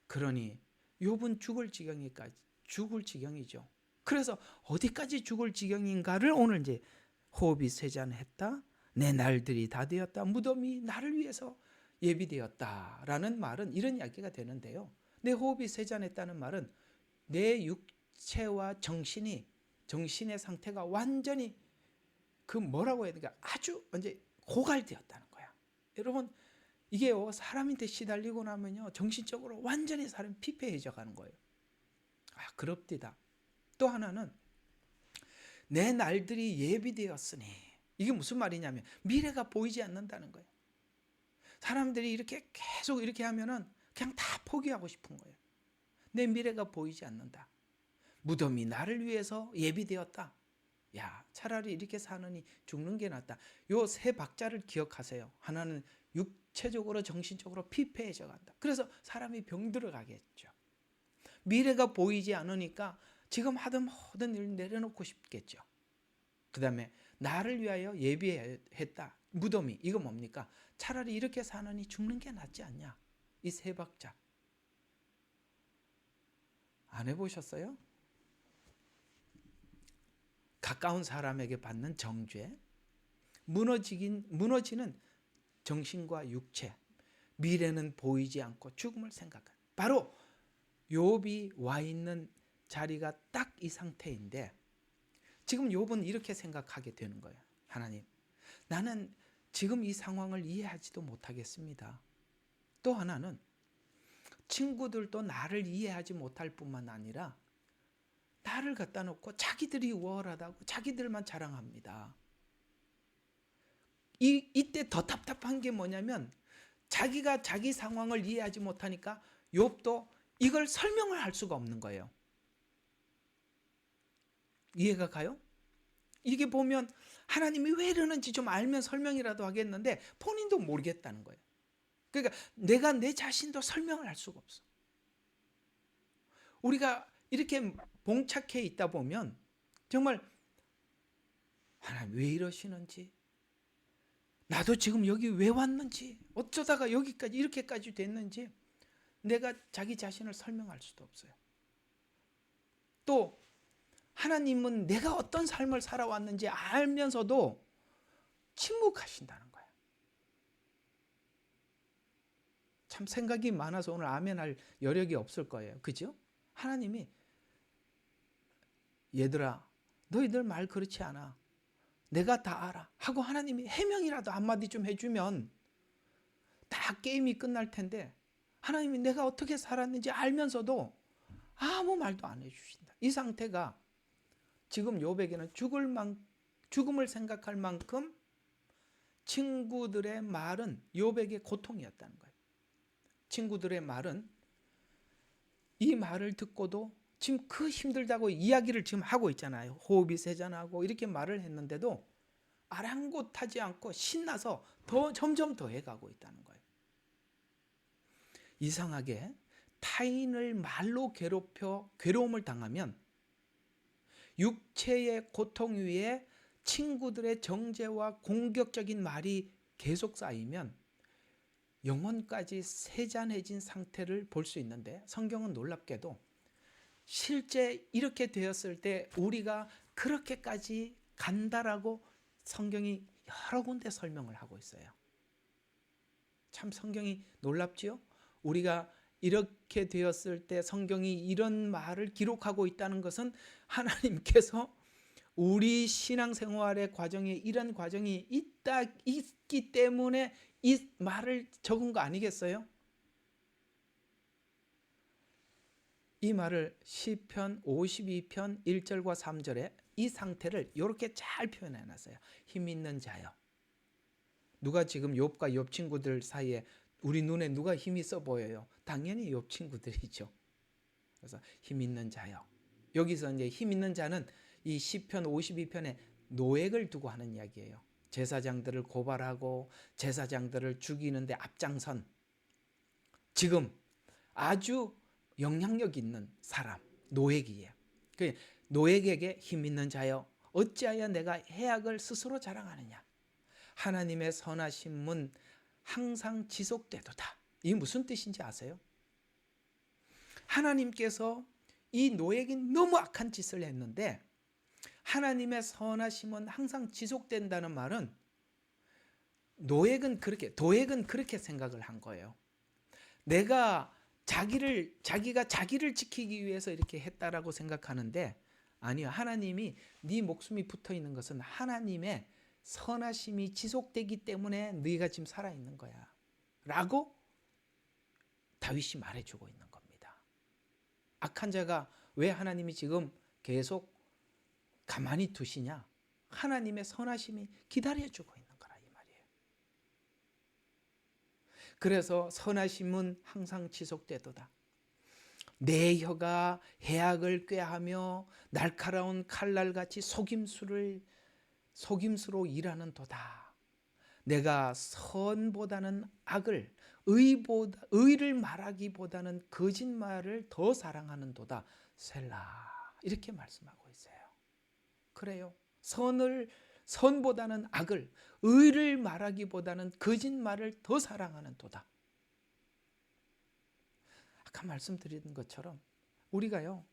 그러니 욥은 죽을 지경이죠. 그래서 어디까지 죽을 지경인가를 오늘 이제 호흡이 쇠잔했다. 내 날들이 다 되었다. 무덤이 나를 위해서 예비되었다라는 말은 이런 이야기가 되는데요. 내 호흡이 쇠잔했다는 말은 내 육체와 정신의 상태가 완전히 그 뭐라고 해야 되나 아주 이제 고갈되었다는 거야. 여러분 이게요 사람한테 시달리고 나면요 정신적으로 완전히 사람이 피폐해져 가는 거예요. 아 그럽디다. 또 하나는 내 날들이 예비되었으니 이게 무슨 말이냐면 미래가 보이지 않는다는 거예요. 사람들이 이렇게 계속 이렇게 하면은 그냥 다 포기하고 싶은 거예요. 내 미래가 보이지 않는다. 무덤이 나를 위해서 예비되었다. 야 차라리 이렇게 사느니 죽는 게 낫다. 요 세 박자를 기억하세요. 하나는 육체적으로 정신적으로 피폐해져 간다. 그래서 사람이 병들어 가겠죠. 미래가 보이지 않으니까 지금 하던 모든 일을 내려놓고 싶겠죠. 그 다음에 나를 위하여 예비했다. 무덤이 이거 뭡니까? 차라리 이렇게 사느니 죽는 게 낫지 않냐. 이 세 박자 안 해보셨어요? 가까운 사람에게 받는 정죄, 무너지는 정신과 육체, 미래는 보이지 않고 죽음을 생각하는 바로 욥이 와 있는 자리가 딱 이 상태인데 지금 욥은 이렇게 생각하게 되는 거예요. 하나님, 나는 지금 이 상황을 이해하지도 못하겠습니다. 또 하나는 친구들도 나를 이해하지 못할 뿐만 아니라 나를 갖다 놓고 자기들이 우월하다고 자기들만 자랑합니다. 이때 더 답답한 게 뭐냐면 자기가 자기 상황을 이해하지 못하니까 욥도 이걸 설명을 할 수가 없는 거예요. 이해가 가요? 이게 보면 하나님이 왜 이러는지 좀 알면 설명이라도 하겠는데 본인도 모르겠다는 거예요. 그러니까 내가 내 자신도 설명을 할 수가 없어. 우리가 이렇게 봉착해 있다 보면 정말 하나님 왜 이러시는지 나도 지금 여기 왜 왔는지 어쩌다가 여기까지 이렇게까지 됐는지 내가 자기 자신을 설명할 수도 없어요. 또 하나님은 내가 어떤 삶을 살아왔는지 알면서도 침묵하신다는 거예요. 참 생각이 많아서 오늘 아멘할 여력이 없을 거예요. 그죠? 하나님이 얘들아 너희들 말 그렇지 않아. 내가 다 알아. 하고 하나님이 해명이라도 한마디 좀 해주면 다 게임이 끝날 텐데 하나님이 내가 어떻게 살았는지 알면서도 아무 말도 안 해주신다. 이 상태가 지금 욥에게는 죽음을 생각할 만큼 친구들의 말은 욥에게 고통이었다는 거예요. 친구들의 말은 이 말을 듣고도 지금 그 힘들다고 이야기를 지금 하고 있잖아요. 호흡이 세잔하고 이렇게 말을 했는데도 아랑곳하지 않고 신나서 점점 더 해가고 있다는 거예요. 이상하게 타인을 말로 괴롭혀 괴로움을 당하면 육체의 고통 위에 친구들의 정죄와 공격적인 말이 계속 쌓이면 영혼까지 세잔해진 상태를 볼 수 있는데 성경은 놀랍게도 실제 이렇게 되었을 때 우리가 그렇게까지 간다라고 성경이 여러 군데 설명을 하고 있어요. 참 성경이 놀랍지요? 우리가 이렇게 되었을 때 성경이 이런 말을 기록하고 있다는 것은 하나님께서 우리 신앙생활의 과정에 이런 과정이 있기 때문에 이 말을 적은 거 아니겠어요? 이 말을 시편 52편 1절과 3절에 이 상태를 이렇게 잘 표현해 놨어요. 힘 있는 자여. 누가 지금 욥과 욥 친구들 사이에 우리 눈에 누가 힘이 있어 보여요? 당연히 욥 친구들이죠. 그래서 힘 있는 자여. 여기서 이제 힘 있는 자는 이 시편 52편에 노획을 두고 하는 이야기예요. 제사장들을 고발하고 제사장들을 죽이는데 앞장선 지금 아주 영향력 있는 사람 노획이에요. 노획에게 힘 있는 자여 어찌하여 내가 해악을 스스로 자랑하느냐. 하나님의 선하심은 항상 지속되도다. 이게 무슨 뜻인지 아세요? 하나님께서 이 노획이 너무 악한 짓을 했는데 하나님의 선하심은 항상 지속된다는 말은 도액은 그렇게 생각을 한 거예요. 내가 자기가 자기를 지키기 위해서 이렇게 했다라고 생각하는데 아니요. 하나님이 네 목숨이 붙어 있는 것은 하나님의 선하심이 지속되기 때문에 네가 지금 살아있는 거야 라고 다윗이 말해주고 있는 겁니다. 악한 자가 왜 하나님이 지금 계속 가만히 두시냐? 하나님의 선하심이 기다려주고 있는 거라 이 말이에요. 그래서 선하심은 항상 지속되도다. 내 혀가 해악을 꾀하며 날카로운 칼날같이 속임수로 일하는 도다. 내가 선보다는 악을 의를 말하기보다는 거짓말을 더 사랑하는 도다. 셀라 이렇게 말씀하고 있어요. 그래요. 선보다는 악을 의를 말하기보다는 거짓말을 더 사랑하는 도다. 아까 말씀드린 것처럼 우리가요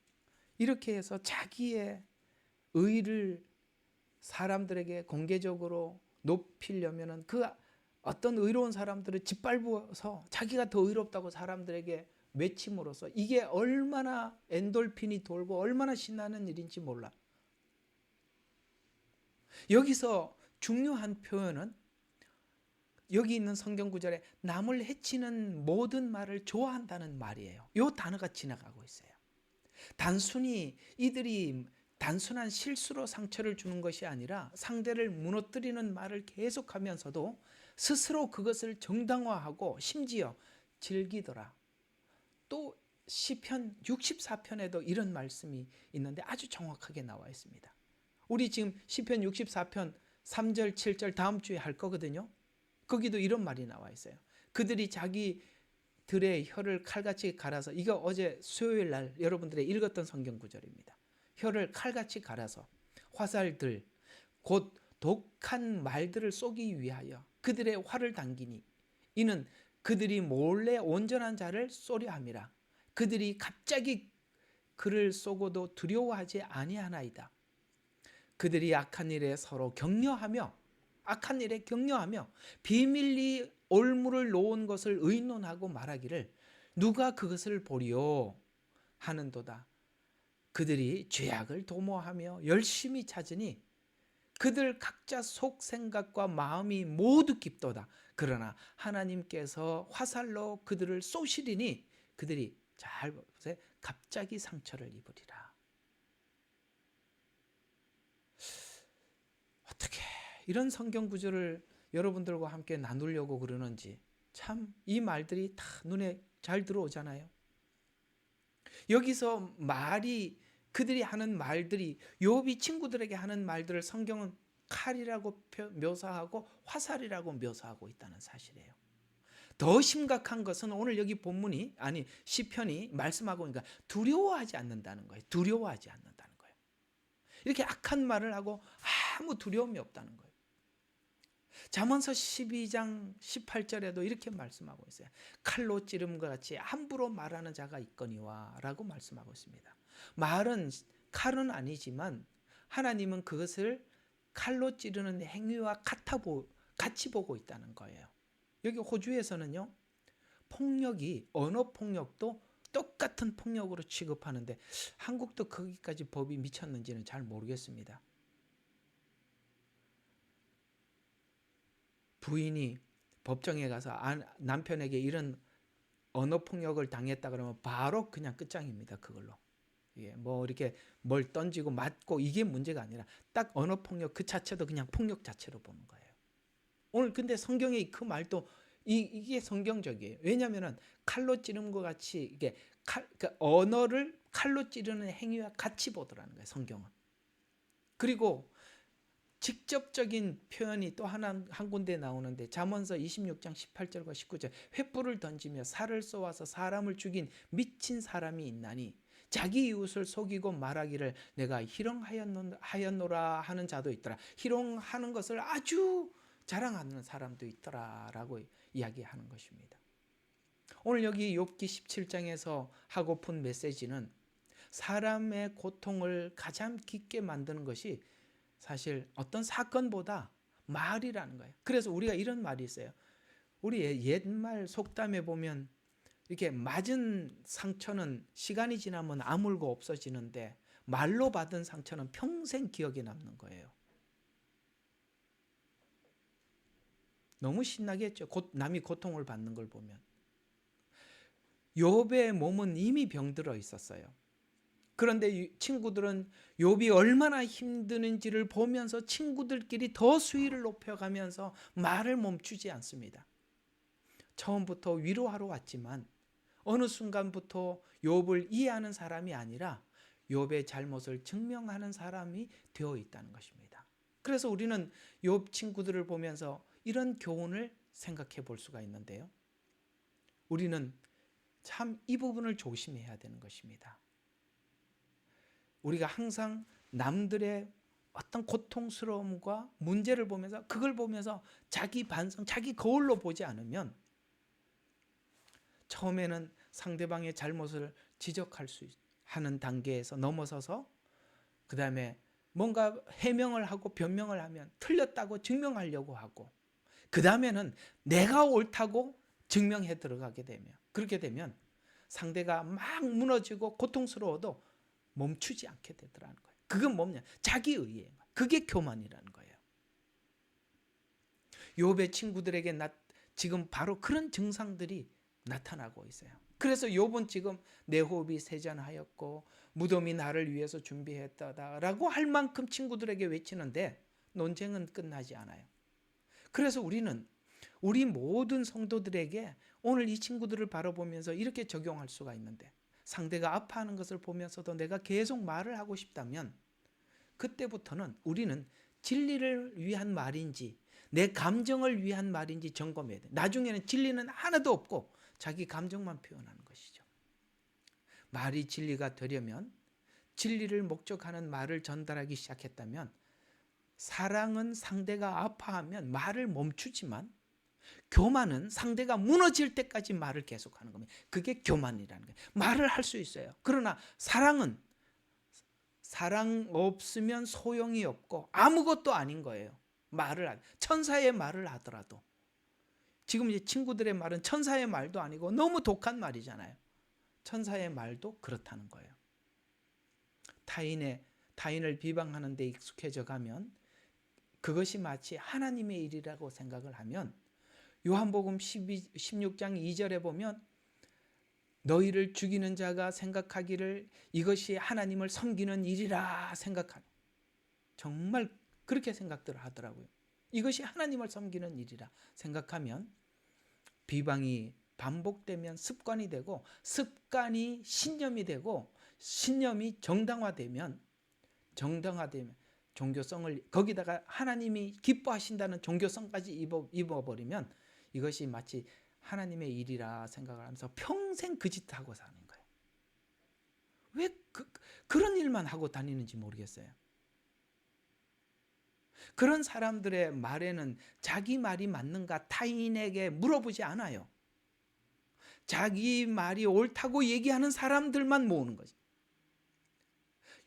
이렇게 해서 자기의 의를 사람들에게 공개적으로 높이려면은 그 어떤 의로운 사람들을 짓밟아서 자기가 더 의롭다고 사람들에게 외침으로써 이게 얼마나 엔돌핀이 돌고 얼마나 신나는 일인지 몰라. 여기서 중요한 표현은 여기 있는 성경 구절에 남을 해치는 모든 말을 좋아한다는 말이에요. 이 단어가 지나가고 있어요. 단순히 이들이 단순한 실수로 상처를 주는 것이 아니라 상대를 무너뜨리는 말을 계속하면서도 스스로 그것을 정당화하고 심지어 즐기더라. 또 시편 64편에도 이런 말씀이 있는데 아주 정확하게 나와 있습니다. 우리 지금 시편 64편 3절 7절 다음 주에 할 거거든요. 거기도 이런 말이 나와 있어요. 그들이 자기들의 혀를 칼같이 갈아서, 이거 어제 수요일 날 여러분들이 읽었던 성경 구절입니다. 혀를 칼같이 갈아서 화살들 곧 독한 말들을 쏘기 위하여 그들의 활을 당기니 이는 그들이 몰래 온전한 자를 쏘려 함이라. 그들이 갑자기 그를 쏘고도 두려워하지 아니하나이다. 그들이 악한 일에 격려하며 비밀리 올무를 놓은 것을 의논하고 말하기를 누가 그것을 보리요 하는도다. 그들이 죄악을 도모하며 열심히 찾으니 그들 각자 속 생각과 마음이 모두 깊도다. 그러나 하나님께서 화살로 그들을 쏘시리니 그들이 잘 보세요. 갑자기 상처를 입으리라. 어떻게 이런 성경 구절을 여러분들과 함께 나누려고 그러는지 참 이 말들이 다 눈에 잘 들어오잖아요. 여기서 그들이 하는 말들이 욥이 친구들에게 하는 말들을 성경은 칼이라고 묘사하고 화살이라고 묘사하고 있다는 사실이에요. 더 심각한 것은 오늘 여기 시편이 말씀하고 있으니까 두려워하지 않는다는 거예요. 두려워하지 않는다는 거예요. 이렇게 악한 말을 하고 아무 두려움이 없다는 거예요. 잠언서 12장 18절에도 이렇게 말씀하고 있어요. 칼로 찌름과 같이 함부로 말하는 자가 있거니와 라고 말씀하고 있습니다. 말은 칼은 아니지만 하나님은 그것을 칼로 찌르는 행위와 같이 보고 있다는 거예요. 여기 호주에서는요, 폭력이 언어 폭력도 똑같은 폭력으로 취급하는데 한국도 거기까지 법이 미쳤는지는 잘 모르겠습니다. 부인이 법정에 가서 남편에게 이런 언어 폭력을 당했다 그러면 바로 그냥 끝장입니다. 그걸로. 예, 뭐 이렇게 뭘 던지고 맞고 이게 문제가 아니라 딱 언어 폭력 그 자체도 그냥 폭력 자체로 보는 거예요. 오늘 근데 성경의 그 말도 이게 성경적이에요. 왜냐하면 칼로 찌르는 것 같이 이게 그러니까 언어를 칼로 찌르는 행위와 같이 보더라는 거예요. 성경은. 그리고 직접적인 표현이 또 한 군데 나오는데 잠언서 26장 18절과 19절 횃불을 던지며 살을 쏘아서 사람을 죽인 미친 사람이 있나니 자기 이웃을 속이고 말하기를 내가 희롱하였노라 하는 자도 있더라. 희롱하는 것을 아주 자랑하는 사람도 있더라라고 이야기하는 것입니다. 오늘 여기 욥기 17장에서 하고픈 메시지는 사람의 고통을 가장 깊게 만드는 것이 사실 어떤 사건보다 말이라는 거예요. 그래서 우리가 이런 말이 있어요. 우리 옛말 속담에 보면 이렇게 맞은 상처는 시간이 지나면 아물고 없어지는데 말로 받은 상처는 평생 기억에 남는 거예요. 너무 신나겠죠. 남이 고통을 받는 걸 보면. 욥의 몸은 이미 병들어 있었어요. 그런데 친구들은 욥이 얼마나 힘드는지를 보면서 친구들끼리 더 수위를 높여가면서 말을 멈추지 않습니다. 처음부터 위로하러 왔지만 어느 순간부터 욥을 이해하는 사람이 아니라 욥의 잘못을 증명하는 사람이 되어 있다는 것입니다. 그래서 우리는 욥 친구들을 보면서 이런 교훈을 생각해 볼 수가 있는데요. 우리는 참 이 부분을 조심해야 되는 것입니다. 우리가 항상 남들의 어떤 고통스러움과 문제를 보면서 그걸 보면서 자기 반성, 자기 거울로 보지 않으면 처음에는 상대방의 잘못을 지적할 수 하는 단계에서 넘어서서 그 다음에 뭔가 해명을 하고 변명을 하면 틀렸다고 증명하려고 하고 그 다음에는 내가 옳다고 증명해 들어가게 되면 그렇게 되면 상대가 막 무너지고 고통스러워도 멈추지 않게 되더라는 거예요. 그건 뭐냐? 자기의예요. 그게 교만이라는 거예요. 욥의 친구들에게 지금 바로 그런 증상들이 나타나고 있어요. 그래서 욥은 지금 내 호흡이 세잔하였고 무덤이 나를 위해서 준비했다라고 할 만큼 친구들에게 외치는데 논쟁은 끝나지 않아요. 그래서 우리는 우리 모든 성도들에게 오늘 이 친구들을 바라보면서 이렇게 적용할 수가 있는데 상대가 아파하는 것을 보면서도 내가 계속 말을 하고 싶다면 그때부터는 우리는 진리를 위한 말인지 내 감정을 위한 말인지 점검해야 돼. 나중에는 진리는 하나도 없고 자기 감정만 표현하는 것이죠. 말이 진리가 되려면 진리를 목적하는 말을 전달하기 시작했다면 사랑은 상대가 아파하면 말을 멈추지만 교만은 상대가 무너질 때까지 말을 계속하는 겁니다. 그게 교만이라는 거예요. 말을 할 수 있어요. 그러나 사랑은 사랑 없으면 소용이 없고 아무것도 아닌 거예요. 천사의 말을 하더라도 지금 이제 친구들의 말은 천사의 말도 아니고 너무 독한 말이잖아요. 천사의 말도 그렇다는 거예요. 타인을 비방하는 데 익숙해져 가면 그것이 마치 하나님의 일이라고 생각을 하면 요한복음 16장 2절에 보면 너희를 죽이는 자가 생각하기를 이것이 하나님을 섬기는 일이라 생각하는 정말 그렇게 생각들을 하더라고요. 이것이 하나님을 섬기는 일이라 생각하면 비방이 반복되면 습관이 되고 습관이 신념이 되고 신념이 정당화되면 종교성을 거기다가 하나님이 기뻐하신다는 종교성까지 입어버리면 이것이 마치 하나님의 일이라 생각을 하면서 평생 그 짓 하고 사는 거예요. 왜 그런 일만 하고 다니는지 모르겠어요. 그런 사람들의 말에는 자기 말이 맞는가 타인에게 물어보지 않아요. 자기 말이 옳다고 얘기하는 사람들만 모으는 거죠.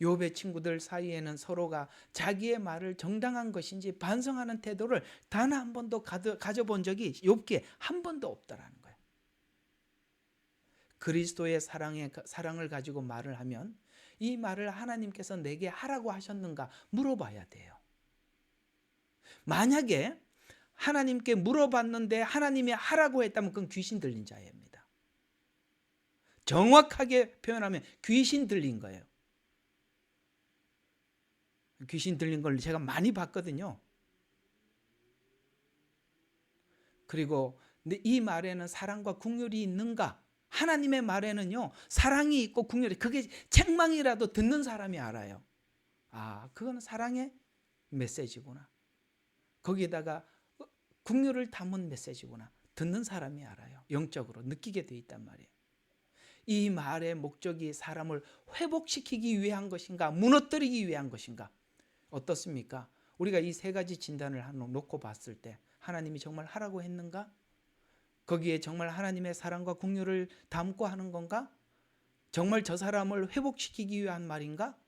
욥의 친구들 사이에는 서로가 자기의 말을 정당한 것인지 반성하는 태도를 단 한 번도 가져본 적이 욥기에 한 번도 없다라는 거예요. 그리스도의 사랑을 가지고 말을 하면 이 말을 하나님께서 내게 하라고 하셨는가 물어봐야 돼요. 만약에 하나님께 물어봤는데 하나님이 하라고 했다면 그건 귀신 들린 자입니다. 정확하게 표현하면 귀신 들린 거예요. 귀신 들린 걸 제가 많이 봤거든요. 그리고 근데 이 말에는 사랑과 긍휼이 있는가? 하나님의 말에는요, 사랑이 있고 긍휼이, 그게 책망이라도 듣는 사람이 알아요. 아, 그거는 사랑의 메시지구나. 거기에다가 긍휼을 담은 메시지구나. 듣는 사람이 알아요. 영적으로 느끼게 돼 있단 말이에요. 이 말의 목적이 사람을 회복시키기 위한 것인가, 무너뜨리기 위한 것인가? 어떻습니까? 우리가 이 세 가지 진단을 놓고 봤을 때 하나님이 정말 하라고 했는가? 거기에 정말 하나님의 사랑과 긍휼을 담고 하는 건가? 정말 저 사람을 회복시키기 위한 말인가?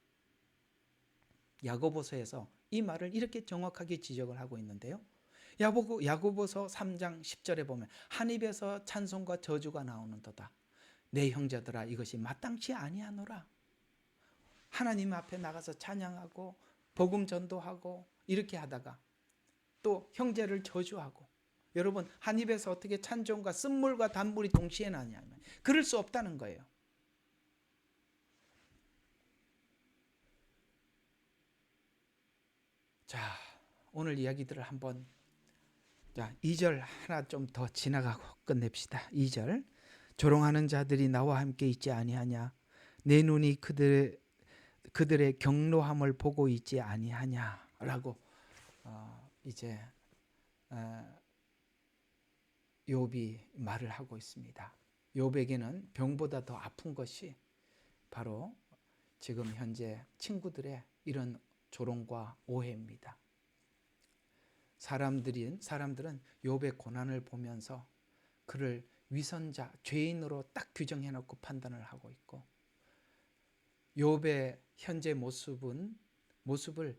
야고보서에서 이 말을 이렇게 정확하게 지적을 하고 있는데요. 야고보서 3장 10절에 보면 한 입에서 찬송과 저주가 나오는도다. 내 형제들아 이것이 마땅치 아니하노라. 하나님 앞에 나가서 찬양하고 복음 전도하고 이렇게 하다가 또 형제를 저주하고, 여러분 한 입에서 어떻게 찬송과 쓴물과 단물이 동시에 나냐면 그럴 수 없다는 거예요. 자, 오늘 이야기들을 한번 2절 하나 좀 더 지나가고 끝냅시다. 2절 조롱하는 자들이 나와 함께 있지 아니하냐? 내 눈이 그들의 경로함을 보고 있지 아니하냐라고 이제 욥이 말을 하고 있습니다. 욥에게는 병보다 더 아픈 것이 바로 지금 현재 친구들의 이런 조롱과 오해입니다. 사람들은 욥의 고난을 보면서 그를 위선자, 죄인으로 딱 규정해 놓고 판단을 하고 있고, 욥의 현재 모습을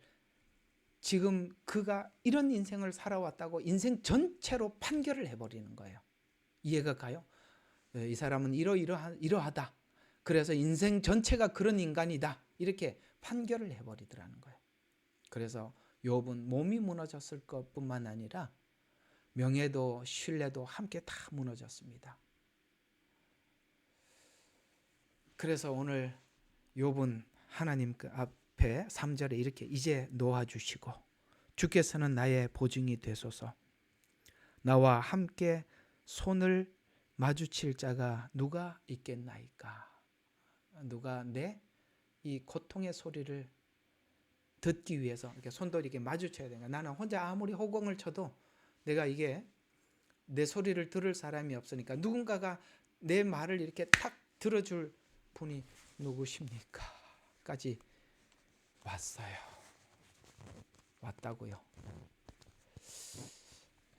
지금 그가 이런 인생을 살아왔다고 인생 전체로 판결을 해버리는 거예요. 이해가 가요? 이 사람은 이러하다. 그래서 인생 전체가 그런 인간이다. 이렇게 판결을 해버리더라는 거예요. 그래서 욥은 몸이 무너졌을 것뿐만 아니라 명예도 신뢰도 함께 다 무너졌습니다. 그래서 오늘 욥은 하나님 그 앞에 3절에 이렇게 이제 놓아주시고 주께서는 나의 보증이 되소서. 나와 함께 손을 마주칠 자가 누가 있겠나이까. 누가 내 이 고통의 소리를 듣기 위해서 이렇게 손도 이렇게 마주쳐야 되는 거야. 나는 혼자 아무리 호공을 쳐도 내가 이게 내 소리를 들을 사람이 없으니까 누군가가 내 말을 이렇게 탁 들어줄 분이 누구십니까? 까지 왔어요. 왔다고요.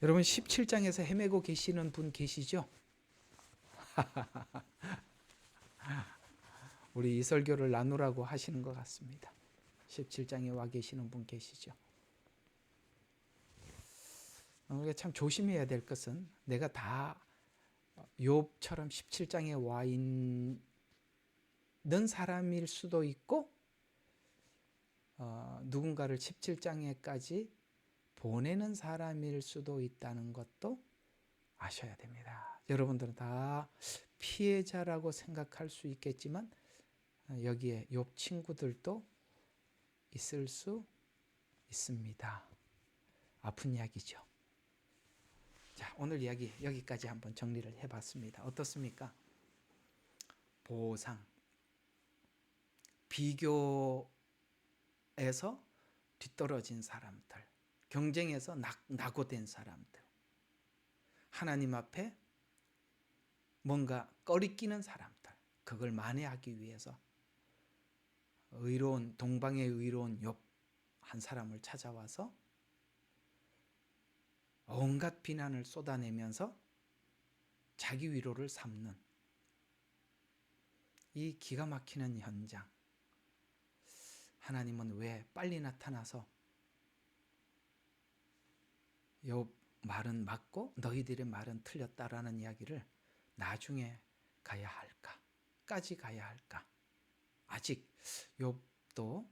여러분 17장에서 헤매고 계시는 분 계시죠? 우리 이 설교를 나누라고 하시는 것 같습니다. 17장에 와 계시는 분 계시죠? 우리가 참 조심해야 될 것은 내가 다 욥처럼 17장에 와 있는 사람일 수도 있고 누군가를 17장에까지 보내는 사람일 수도 있다는 것도 아셔야 됩니다. 여러분들은 다 피해자라고 생각할 수 있겠지만 여기에 욥 친구들도 있을 수 있습니다. 아픈 이야기죠. 자, 오늘 이야기 여기까지 한번 정리를 해봤습니다. 어떻습니까? 보상, 비교에서 뒤떨어진 사람들, 경쟁에서 낙오된 사람들, 하나님 앞에 뭔가 꺼리끼는 사람들, 그걸 만회하기 위해서 동방의 의로운 욥 한 사람을 찾아와서 온갖 비난을 쏟아내면서 자기 위로를 삼는 이 기가 막히는 현장. 하나님은 왜 빨리 나타나서 욥 말은 맞고 너희들의 말은 틀렸다라는 이야기를 나중에 가야 할까? 까지 가야 할까? 아직 욥도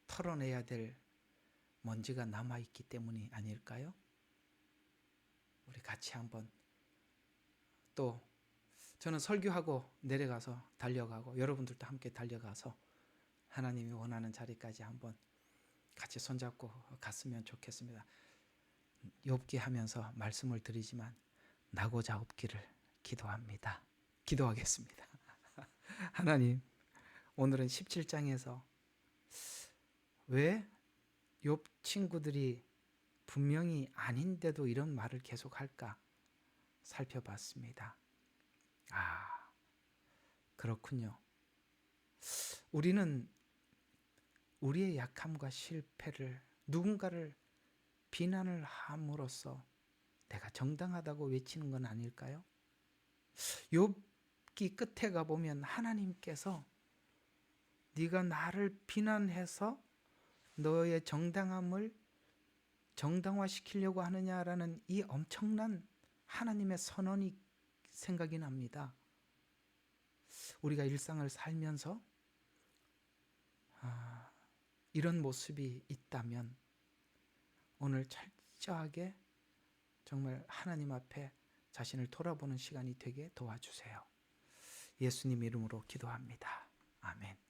털어내야 될 먼지가 남아있기 때문이 아닐까요? 우리 같이 한번 또 저는 설교하고 내려가서 달려가고 여러분들도 함께 달려가서 하나님이 원하는 자리까지 한번 같이 손잡고 갔으면 좋겠습니다. 욥기 하면서 말씀을 드리지만 나고자 없기를 기도합니다. 기도하겠습니다. 하나님, 오늘은 17장에서 왜 욥 친구들이 분명히 아닌데도 이런 말을 계속할까 살펴봤습니다. 아, 그렇군요. 우리는 우리의 약함과 실패를 누군가를 비난을 함으로써 내가 정당하다고 외치는 건 아닐까요? 욥기 끝에 가보면 하나님께서 네가 나를 비난해서 너의 정당함을 정당화시키려고 하느냐라는 이 엄청난 하나님의 선언이 생각이 납니다. 우리가 일상을 살면서 이런 모습이 있다면 오늘 철저하게 정말 하나님 앞에 자신을 돌아보는 시간이 되게 도와주세요. 예수님 이름으로 기도합니다. 아멘.